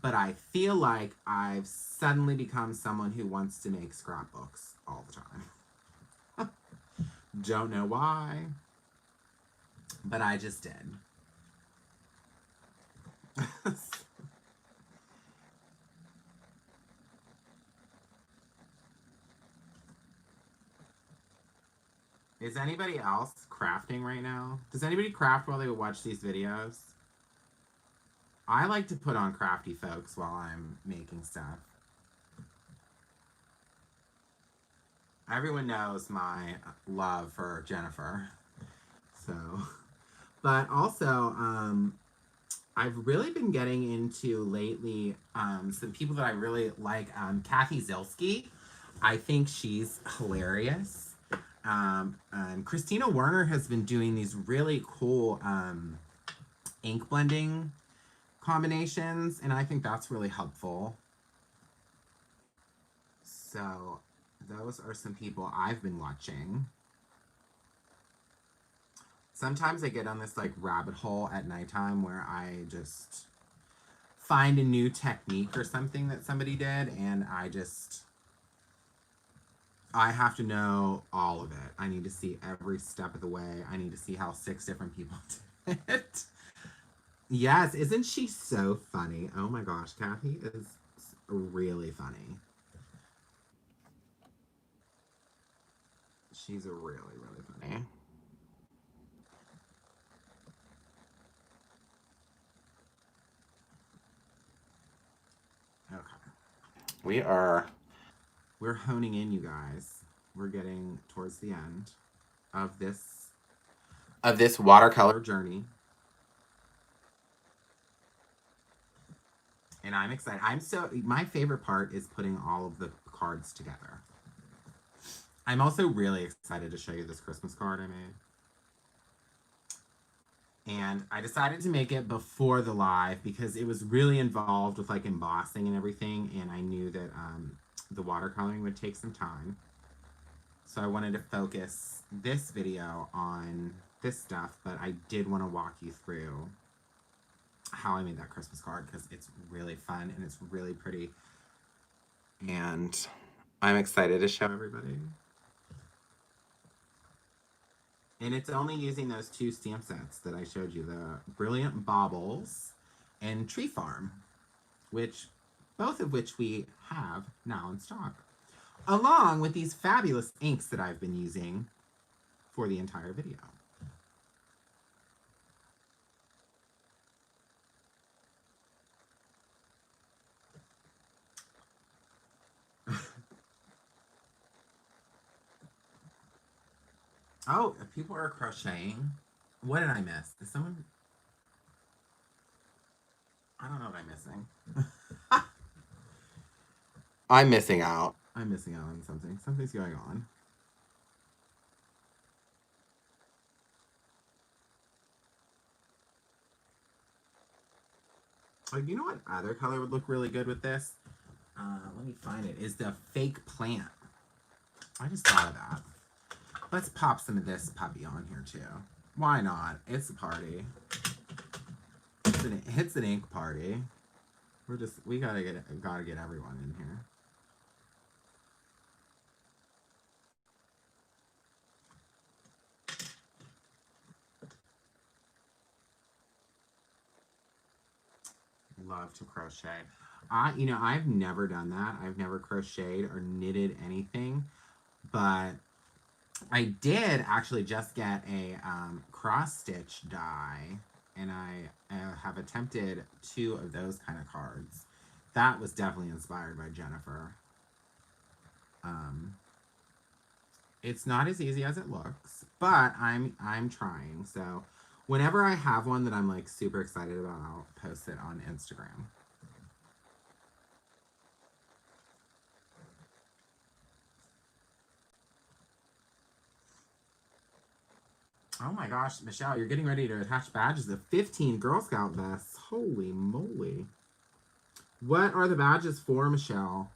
but I feel like I've suddenly become someone who wants to make scrapbooks all the time. Don't know why, but I just did. Is anybody else crafting right now? Does anybody craft while they watch these videos? I like to put on crafty folks while I'm making stuff. Everyone knows my love for Jennifer. So, but also, I've really been getting into lately some people that I really like. Kathy Zilski, I think she's hilarious. And Christina Werner has been doing these really cool ink blending combinations, and I think that's really helpful. So, those are some people I've been watching. Sometimes I get on this like rabbit hole at nighttime where I just find a new technique or something that somebody did, and I have to know all of it. I need to see every step of the way. I need to see how 6 different people did it. Yes, isn't she so funny? Oh my gosh, Kathy is really funny. She's a really, really funny. Okay. We're honing in, you guys. We're getting towards the end of this watercolor journey. And I'm excited. My favorite part is putting all of the cards together. I'm also really excited to show you this Christmas card I made. And I decided to make it before the live because it was really involved with like embossing and everything, and I knew that the watercoloring would take some time. So I wanted to focus this video on this stuff, but I did want to walk you through how I made that Christmas card because it's really fun and it's really pretty. And I'm excited to show everybody. And it's only using those 2 stamp sets that I showed you, the Brilliant Baubles and Tree Farm, both of which we have now in stock, along with these fabulous inks that I've been using for the entire video. Oh, people are crocheting. What did I miss? Is someone... I don't know what I'm missing. I'm missing out. I'm missing out on something. Something's going on. Oh, you know what other color would look really good with this? Let me find it. Is the fake plant. I just thought of that. Let's pop some of this puppy on here too. Why not? It's a party. It's an ink party. We gotta get everyone in here. Love to crochet. I've never done that. I've never crocheted or knitted anything, but I did actually just get a cross stitch die, and I have attempted 2 of those kind of cards. That was definitely inspired by Jennifer. It's not as easy as it looks, but I'm trying. So whenever I have one that I'm like super excited about, I'll post it on Instagram. Oh my gosh, Michelle, you're getting ready to attach badges of 15 Girl Scout vests. Holy moly. What are the badges for, Michelle?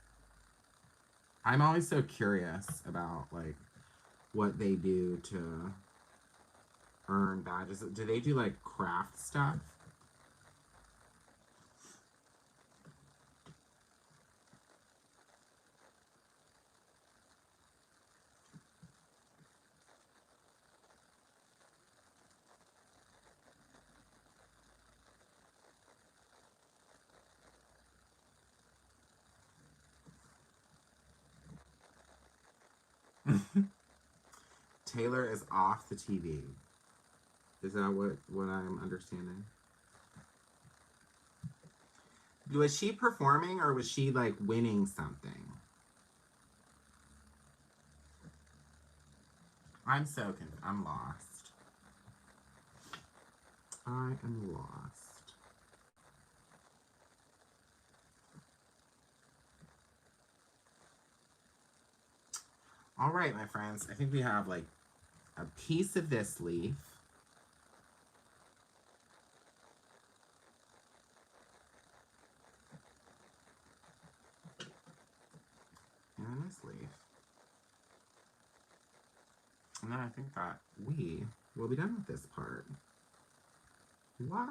I'm always so curious about like what they do to earn badges. Do they do like craft stuff? Taylor is off the TV. Is that what I'm understanding? Was she performing or was she like winning something? I'm lost. I am lost. All right, my friends. I think we have like a piece of this leaf. And this leaf. And then I think that we will be done with this part. What?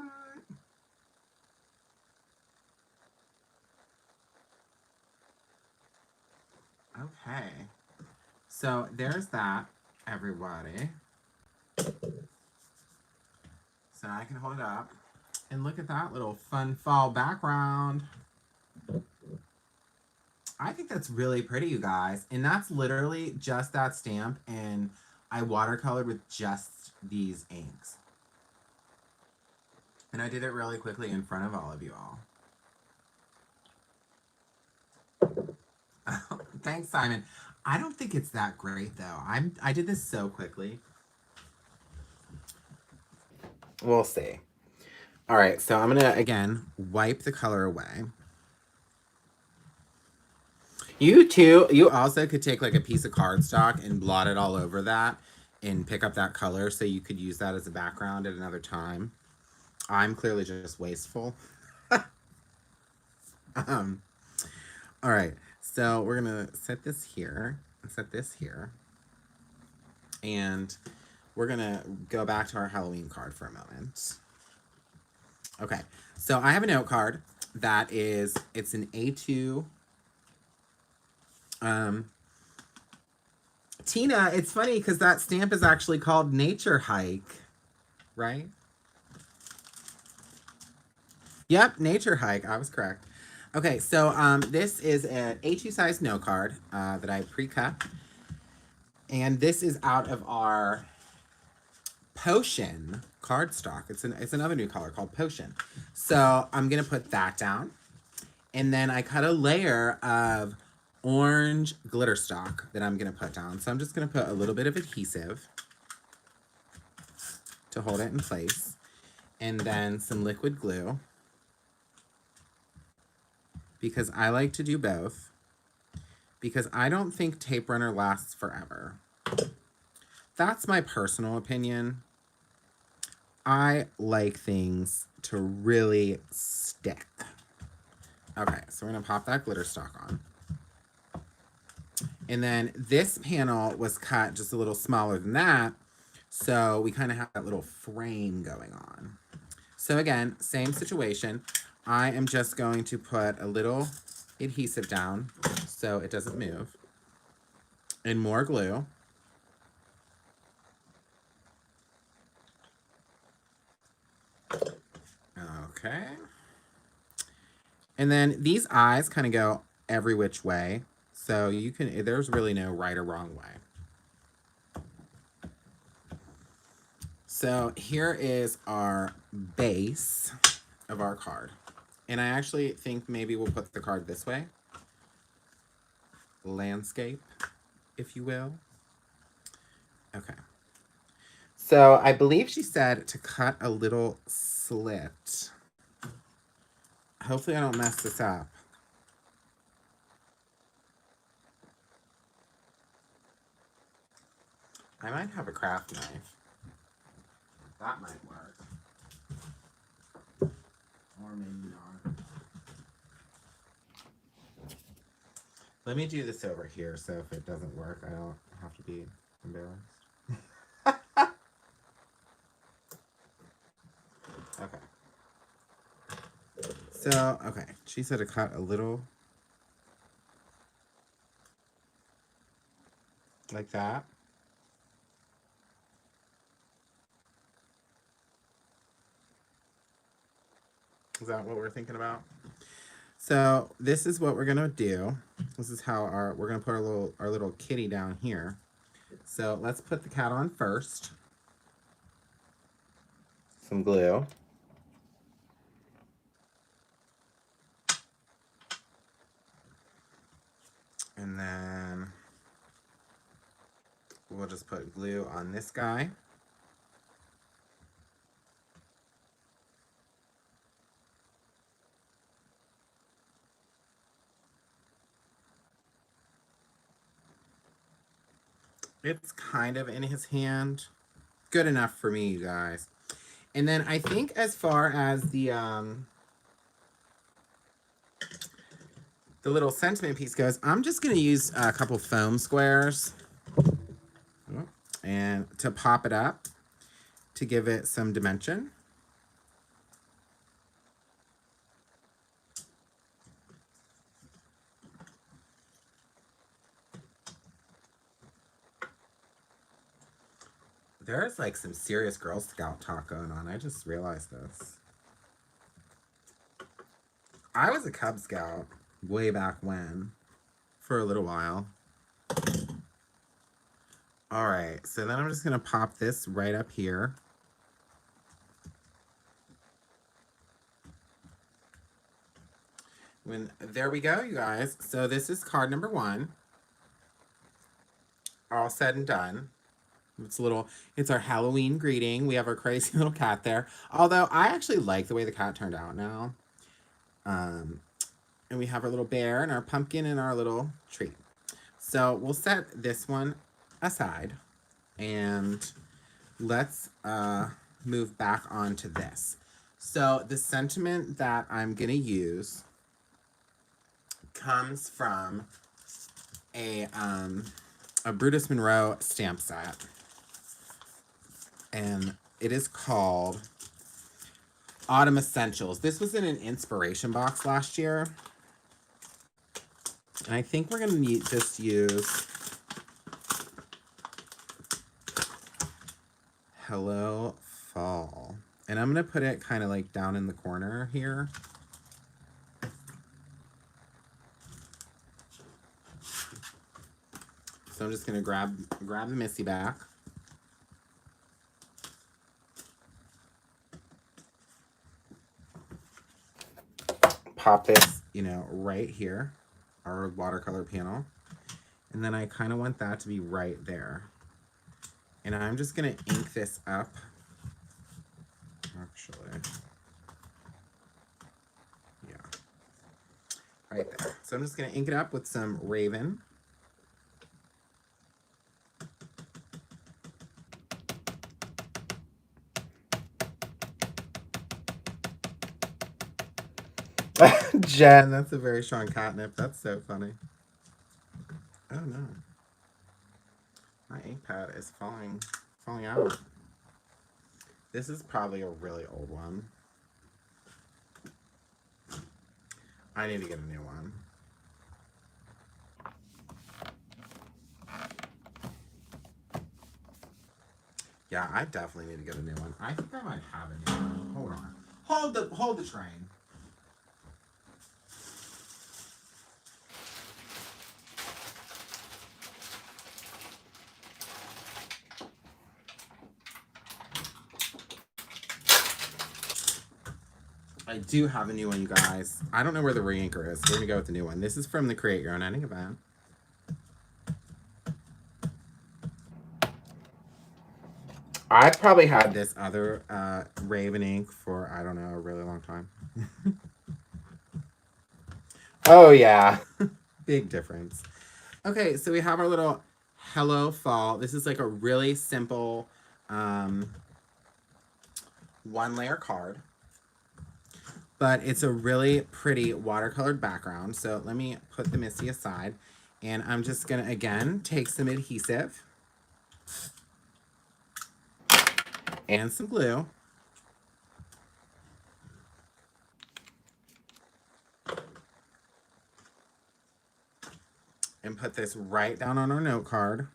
Okay. So there's that, everybody. So I can hold it up. And look at that little fun fall background. I think that's really pretty, you guys. And that's literally just that stamp. And I watercolored with just these inks. And I did it really quickly in front of all of you all. Thanks, Simon. I don't think it's that great though. I did this so quickly. We'll see. All right, so I'm gonna again wipe the color away. You too. You also could take like a piece of cardstock and blot it all over that and pick up that color so you could use that as a background at another time. I'm clearly just wasteful. um, all right, so we're gonna set this here and set this here. And we're gonna go back to our Halloween card for a moment. Okay, so I have a note card that is, it's an A2. Tina, it's funny because that stamp is actually called Nature Hike, right? Yep, Nature Hike. I was correct. Okay, so this is an A2 size note card that I pre-cut. And this is out of our Potion cardstock. It's another new color called Potion. So I'm gonna put that down. And then I cut a layer of orange glitter stock that I'm gonna put down. So I'm just gonna put a little bit of adhesive to hold it in place. And then some liquid glue, because I like to do both, because I don't think tape runner lasts forever. That's my personal opinion. I like things to really stick. Okay, so we're gonna pop that glitter stock on. And then this panel was cut just a little smaller than that, so we kind of have that little frame going on. So again, same situation. I am just going to put a little adhesive down so it doesn't move. And more glue. Okay. And then these eyes kind of go every which way. So you can, there's really no right or wrong way. So here is our base of our card. And I actually think maybe we'll put the card this way. Landscape, if you will. Okay. So I believe she said to cut a little slit. Hopefully I don't mess this up. I might have a craft knife. That might work. Or maybe not. Let me do this over here so if it doesn't work, I don't have to be embarrassed. So, okay, she said to cut a little like that. Is that what we're thinking about? So this is what we're gonna do. This is how we're gonna put our little kitty down here. So let's put the cat on first. Some glue. And then we'll just put glue on this guy. It's kind of in his hand. Good enough for me, you guys. And then I think as far as the little sentiment piece goes, I'm just going to use a couple foam squares and to pop it up to give it some dimension. There's like some serious Girl Scout talk going on. I just realized this. I was a Cub Scout way back when, for a little while. All right, so then I'm just gonna pop this right up here. There we go, you guys. So this is card number 1. All said and done. It's our Halloween greeting. We have our crazy little cat there. Although I actually like the way the cat turned out now. And we have our little bear and our pumpkin and our little tree. So we'll set this one aside and let's move back onto this. So the sentiment that I'm gonna use comes from a Brutus Monroe stamp set. And it is called Autumn Essentials. This was in an inspiration box last year. And I think we're going to just use Hello Fall. And I'm going to put it kind of like down in the corner here. So I'm just going to grab the Missy back. Pop this, right here, our watercolor panel. And then I kind of want that to be right there. And I'm just going to ink this up. Actually. Yeah. Right there. So I'm just going to ink it up with some Raven. Jen, that's a very strong catnip. That's so funny. Oh no. My ink pad is falling out. This is probably a really old one. I need to get a new one. Yeah, I definitely need to get a new one. I think I might have a new one. Hold on. Hold the train. I do have a new one, you guys. I don't know where the re-inker is. We're gonna go with the new one. This is from the Create Your Own Ending event. I've probably had this other Raven ink for, I don't know, a really long time. Oh, yeah. Big difference. Okay, so we have our little Hello Fall. This is like a really simple 1-layer card. But it's a really pretty watercolored background. So let me put the Missy aside. And I'm just going to, again, take some adhesive. And some glue. and put this right down on our note card,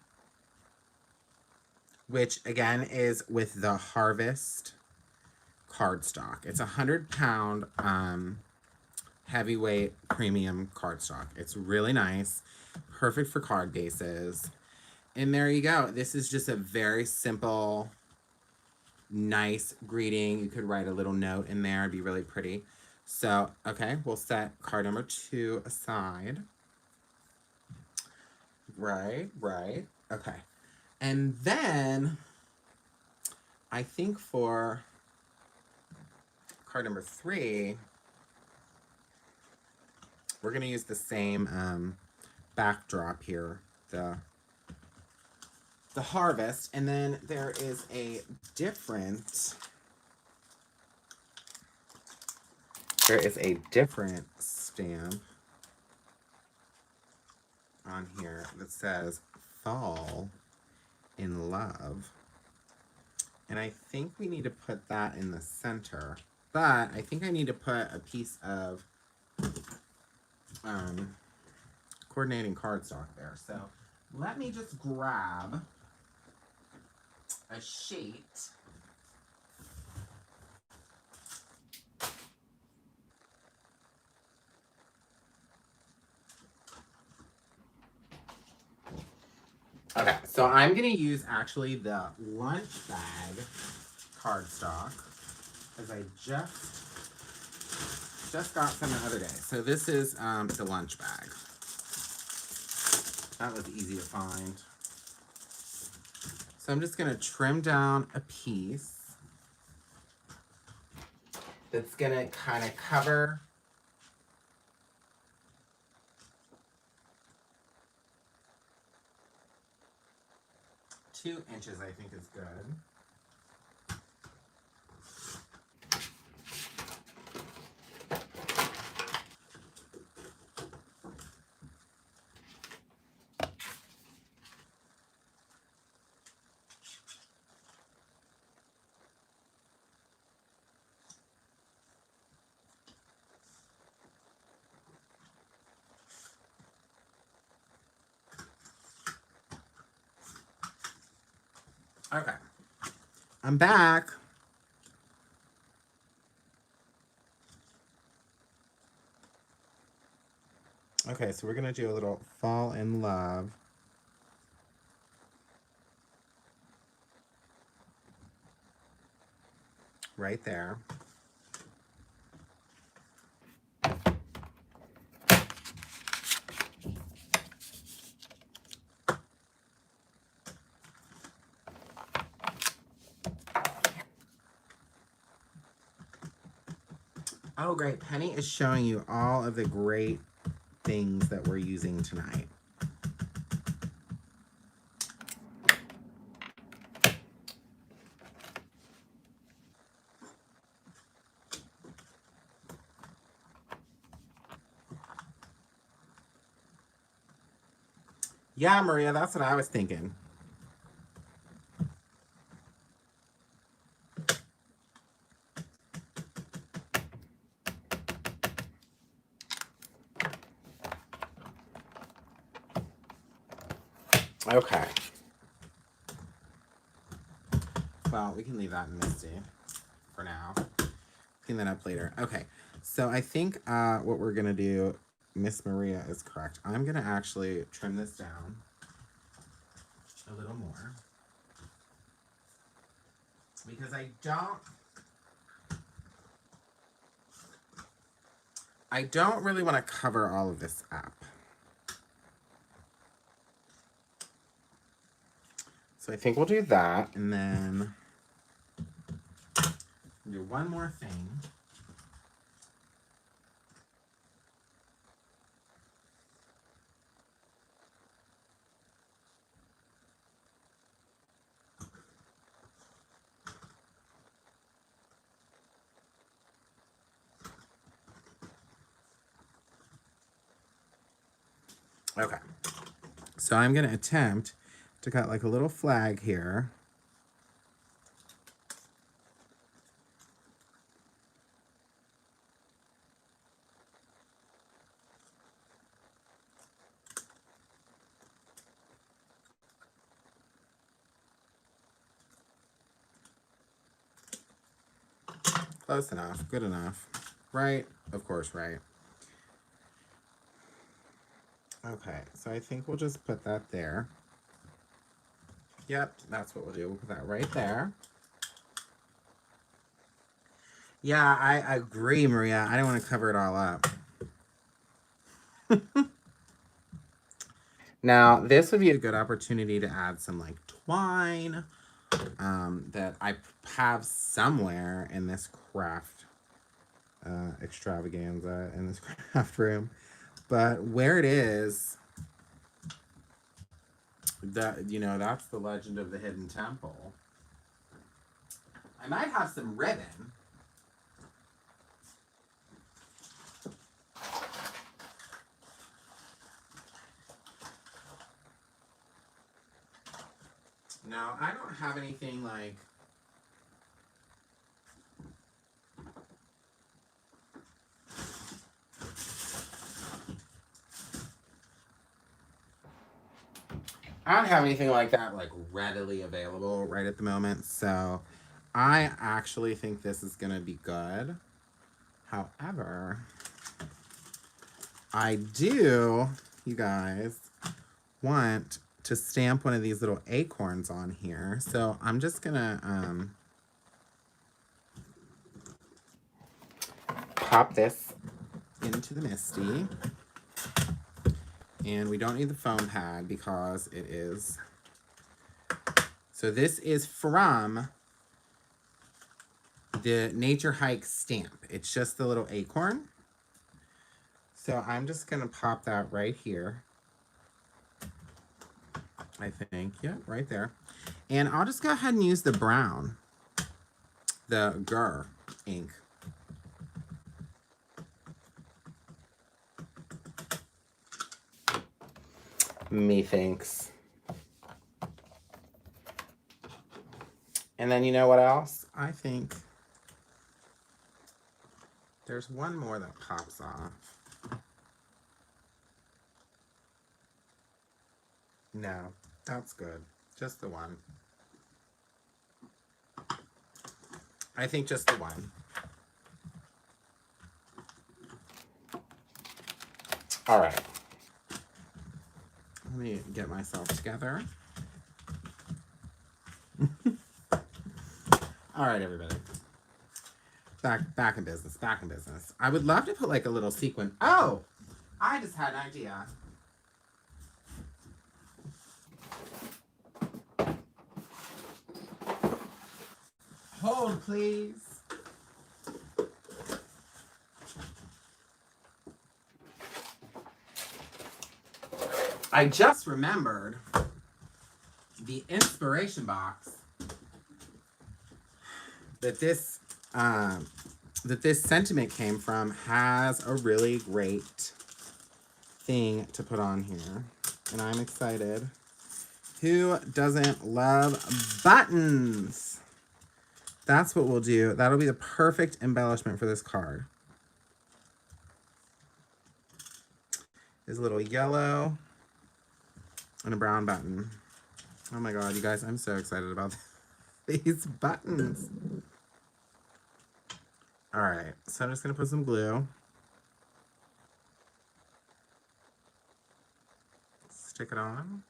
which again is with the Harvest cardstock. It's 100-pound heavyweight premium cardstock. It's really nice, perfect for card bases. And there you go. This is just a very simple, nice greeting. You could write a little note in there. It'd be really pretty. So, okay, we'll set card number 2 aside. Right. Okay. And then I think for card number 3, we're going to use the same backdrop here, the Harvest, and then there is a different stamp on here that says Fall in Love. And I think we need to put that in the center. But I think I need to put a piece of coordinating cardstock there. So let me just grab a sheet. Okay, so I'm gonna use actually the lunch bag cardstock, as I just got some the other day. So this is the lunch bag. That was easy to find. So I'm just gonna trim down a piece that's gonna kind of cover two inches, I think is good. Okay, I'm back. Okay, so we're gonna do a little Fall in Love. Right there. Oh, great. Penny is showing you all of the great things that we're using tonight. Yeah, Maria, that's what I was thinking. Okay. Well, we can leave that in Misty for now. Clean that up later. Okay. So I think what we're going to do, Miss Maria is correct. I'm going to actually trim this down a little more. Because I don't really want to cover all of this up. So I think we'll do that, and then do one more thing. Okay. So I'm going to attempt to cut like a little flag here. Close enough. Good enough. Right? Of course, right. Okay, so I think we'll just put that there. Yep, that's what we'll do. We'll put that right there. Yeah, I agree, Maria. I don't want to cover it all up. Now, this would be a good opportunity to add some like twine that I have somewhere in this craft extravaganza in this craft room. But where it is, that that's the legend of the hidden temple. I might have some ribbon. No, I don't have anything like. I don't have anything like that like readily available right at the moment, so I actually think this is gonna be good. However, I do, you guys, want to stamp one of these little acorns on here, so I'm just gonna pop this into the Misty. And we don't need the foam pad because it is. So this is from the Nature Hike stamp. It's just the little acorn. So I'm just going to pop that right here. I think. Yeah, right there. And I'll just go ahead and use the brown. The Gur ink. Methinks. And then you know what else? I think there's one more that pops off. No, that's good. Just the one. I think just the one. All right. Let me get myself together. All right, everybody. Back in business. Back in business. I would love to put like a little sequin. Oh, I just had an idea. Hold, please. I just remembered the inspiration box that this sentiment came from has a really great thing to put on here, and I'm excited. Who doesn't love buttons? That's what we'll do. That'll be the perfect embellishment for this card. There's a little yellow and a brown button. Oh my god, you guys, I'm so excited about these buttons. All right, so I'm just gonna put some glue. Stick it on.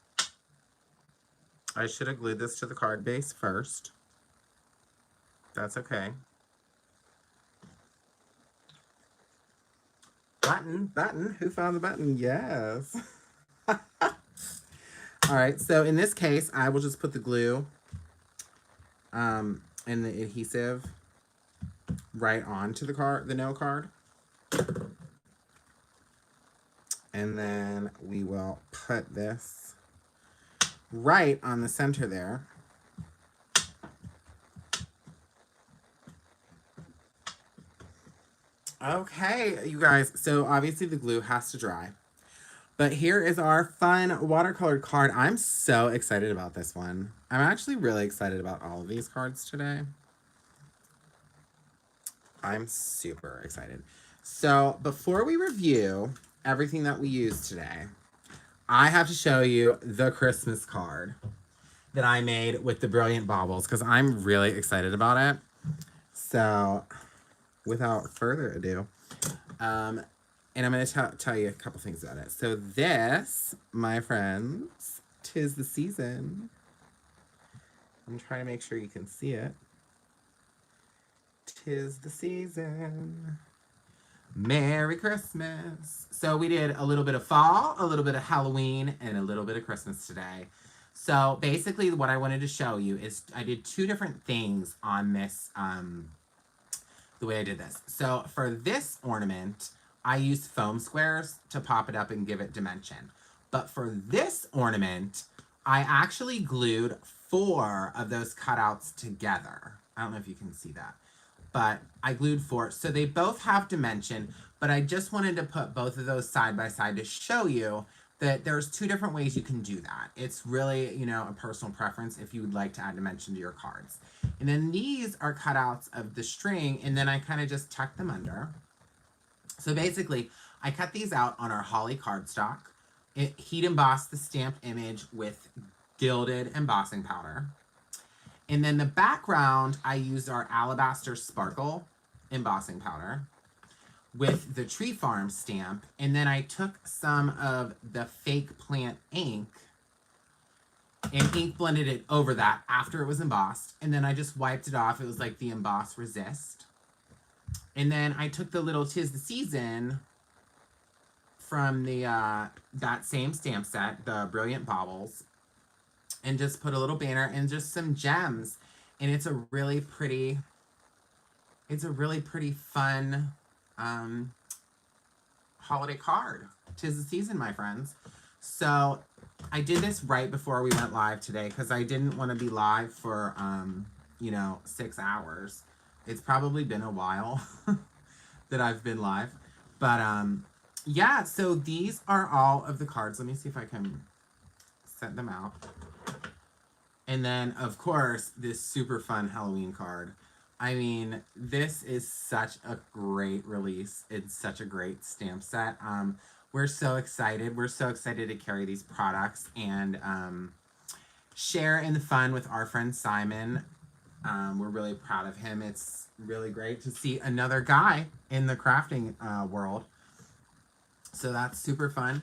I should have glued this to the card base first. That's okay. Button, who found the button? Yes. All right, so in this case, I will just put the glue and the adhesive right onto the card, the no card. And then we will put this right on the center there. Okay, you guys, so obviously the glue has to dry. But here is our fun watercolored card. I'm so excited about this one. I'm actually really excited about all of these cards today. I'm super excited. So before we review everything that we used today, I have to show you the Christmas card that I made with the Brilliant Baubles because I'm really excited about it. So without further ado, um, and I'm going to tell you a couple things about it. So this, my friends, 'tis the season. I'm trying to make sure you can see it. 'Tis the season. Merry Christmas. So we did a little bit of fall, a little bit of Halloween, and a little bit of Christmas today. So basically what I wanted to show you is I did two different things on this, the way I did this. So for this ornament, I used foam squares to pop it up and give it dimension. But for this ornament, I actually glued 4 of those cutouts together. I don't know if you can see that, but I glued 4. So they both have dimension, but I just wanted to put both of those side by side to show you that there's 2 different ways you can do that. It's really, you know, a personal preference if you would like to add dimension to your cards. And then these are cutouts of the string, and then I kind of just tuck them under. So basically, I cut these out on our Hurley cardstock. It heat embossed the stamped image with gilded embossing powder. And then the background, I used our Alabaster Sparkle embossing powder with the Tree Farm stamp. And then I took some of the fake plant ink and ink blended it over that after it was embossed. And then I just wiped it off. It was like the Emboss Resist. And then I took the little 'Tis the Season from the that same stamp set, the Brilliant Baubles, and just put a little banner and just some gems. And it's a really pretty fun holiday card. 'Tis the season, my friends. So I did this right before we went live today because I didn't want to be live for, you know, 6 hours. It's probably been a while that I've been live. But, yeah, so these are all of the cards. Let me see if I can set them out. And then, of course, this super fun Halloween card. I mean, this is such a great release. It's such a great stamp set. We're so excited. We're so excited to carry these products and share in the fun with our friend Simon. We're really proud of him. It's really great to see another guy in the crafting world. So that's super fun.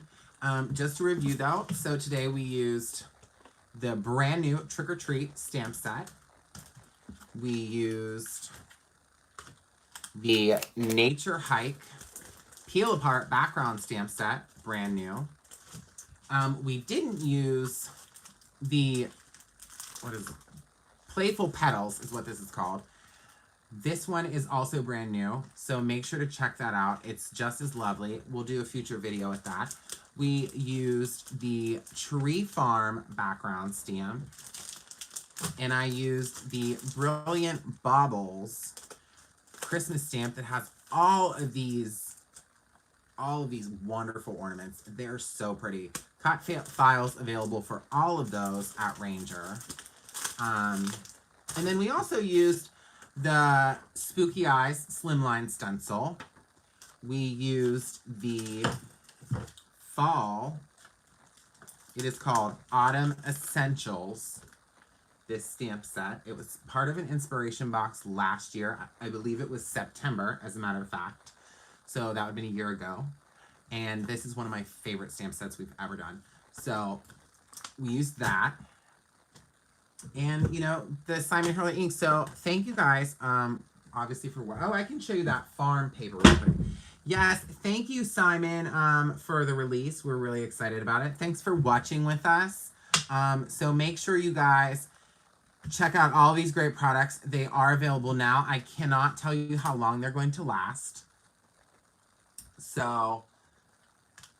Just to review though, so today we used the brand new Trick or Treat stamp set. We used the Nature Hike Peel Apart background stamp set, brand new. We didn't use the, what is it? Playful Petals is what this is called. This one is also brand new, so make sure to check that out. It's just as lovely. We'll do a future video with that. We used the Tree Farm background stamp, and I used the Brilliant Baubles Christmas stamp that has all of these wonderful ornaments. They're so pretty. Cut files available for all of those at Ranger. And then we also used the Spooky Eyes Slimline stencil. We used the fall. It is called Autumn Essentials, this stamp set. It was part of an inspiration box last year. I believe it was September, as a matter of fact. So that would have been a year ago. And this is one of my favorite stamp sets we've ever done. So we used that. And, you know, the Simon Hurley ink. So thank you guys, obviously for what, oh, I can show you that farm paper real quick. Yes, thank you, Simon, for the release. We're really excited about it. Thanks for watching with us. So make sure you guys check out all these great products. They are available now. I cannot tell you how long they're going to last. So,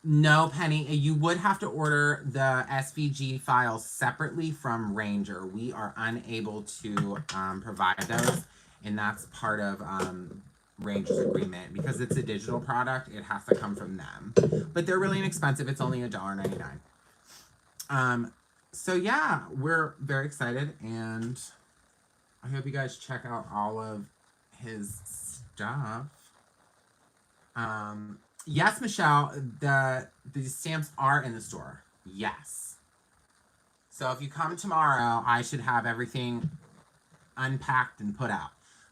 no, Penny, you would have to order the SVG files separately from Ranger. We are unable to provide those, and that's part of Ranger's agreement. Because it's a digital product, it has to come from them. But they're really inexpensive. It's only $1.99. So yeah, we're very excited, and I hope you guys check out all of his stuff. Yes, Michelle, the stamps are in the store. Yes. So if you come tomorrow, I should have everything unpacked and put out.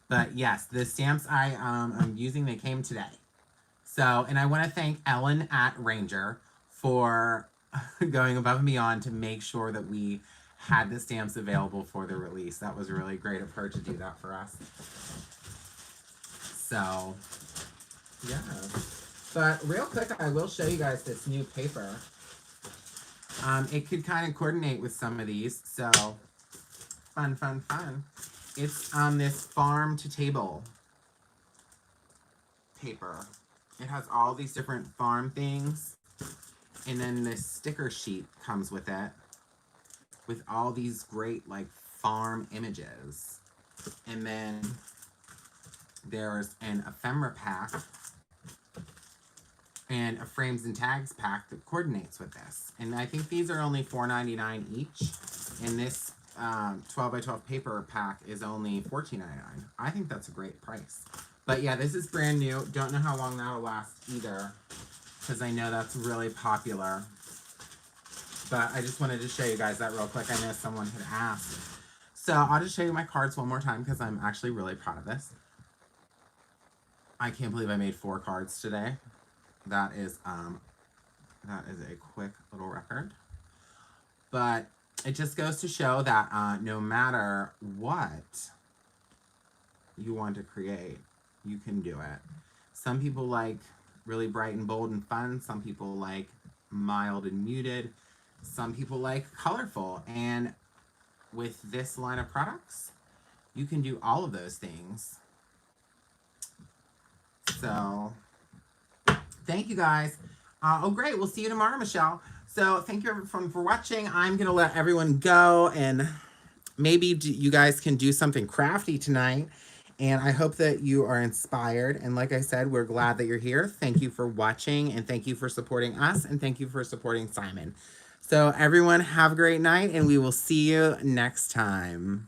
But yes, the stamps I'm using, they came today. So, and I want to thank Ellen at Ranger for going above and beyond to make sure that we had the stamps available for the release. That was really great of her to do that for us. So, yeah. But real quick, I will show you guys this new paper. It could kind of coordinate with some of these. So, fun, fun, fun. It's this farm to table paper. It has all these different farm things. And then this sticker sheet comes with it with all these great like farm images. And then there's an ephemera pack and a frames and tags pack that coordinates with this. And I think these are only $4.99 each. And this 12 by 12 paper pack is only $14.99. I think that's a great price. But yeah, this is brand new. Don't know how long that'll last either, because I know that's really popular. But I just wanted to show you guys that real quick. I know someone had asked. So I'll just show you my cards one more time because I'm actually really proud of this. I can't believe I made 4 cards today. That is a quick little record. But it just goes to show that no matter what you want to create, you can do it. Some people like really bright and bold and fun. Some people like mild and muted. Some people like colorful. And with this line of products, you can do all of those things. So, thank you guys. Oh, great. We'll see you tomorrow, Michelle. So, thank you everyone for watching. I'm going to let everyone go, and maybe you guys can do something crafty tonight. And I hope that you are inspired. And like I said, we're glad that you're here. Thank you for watching, and thank you for supporting us, and thank you for supporting Simon. So, everyone, have a great night, and we will see you next time.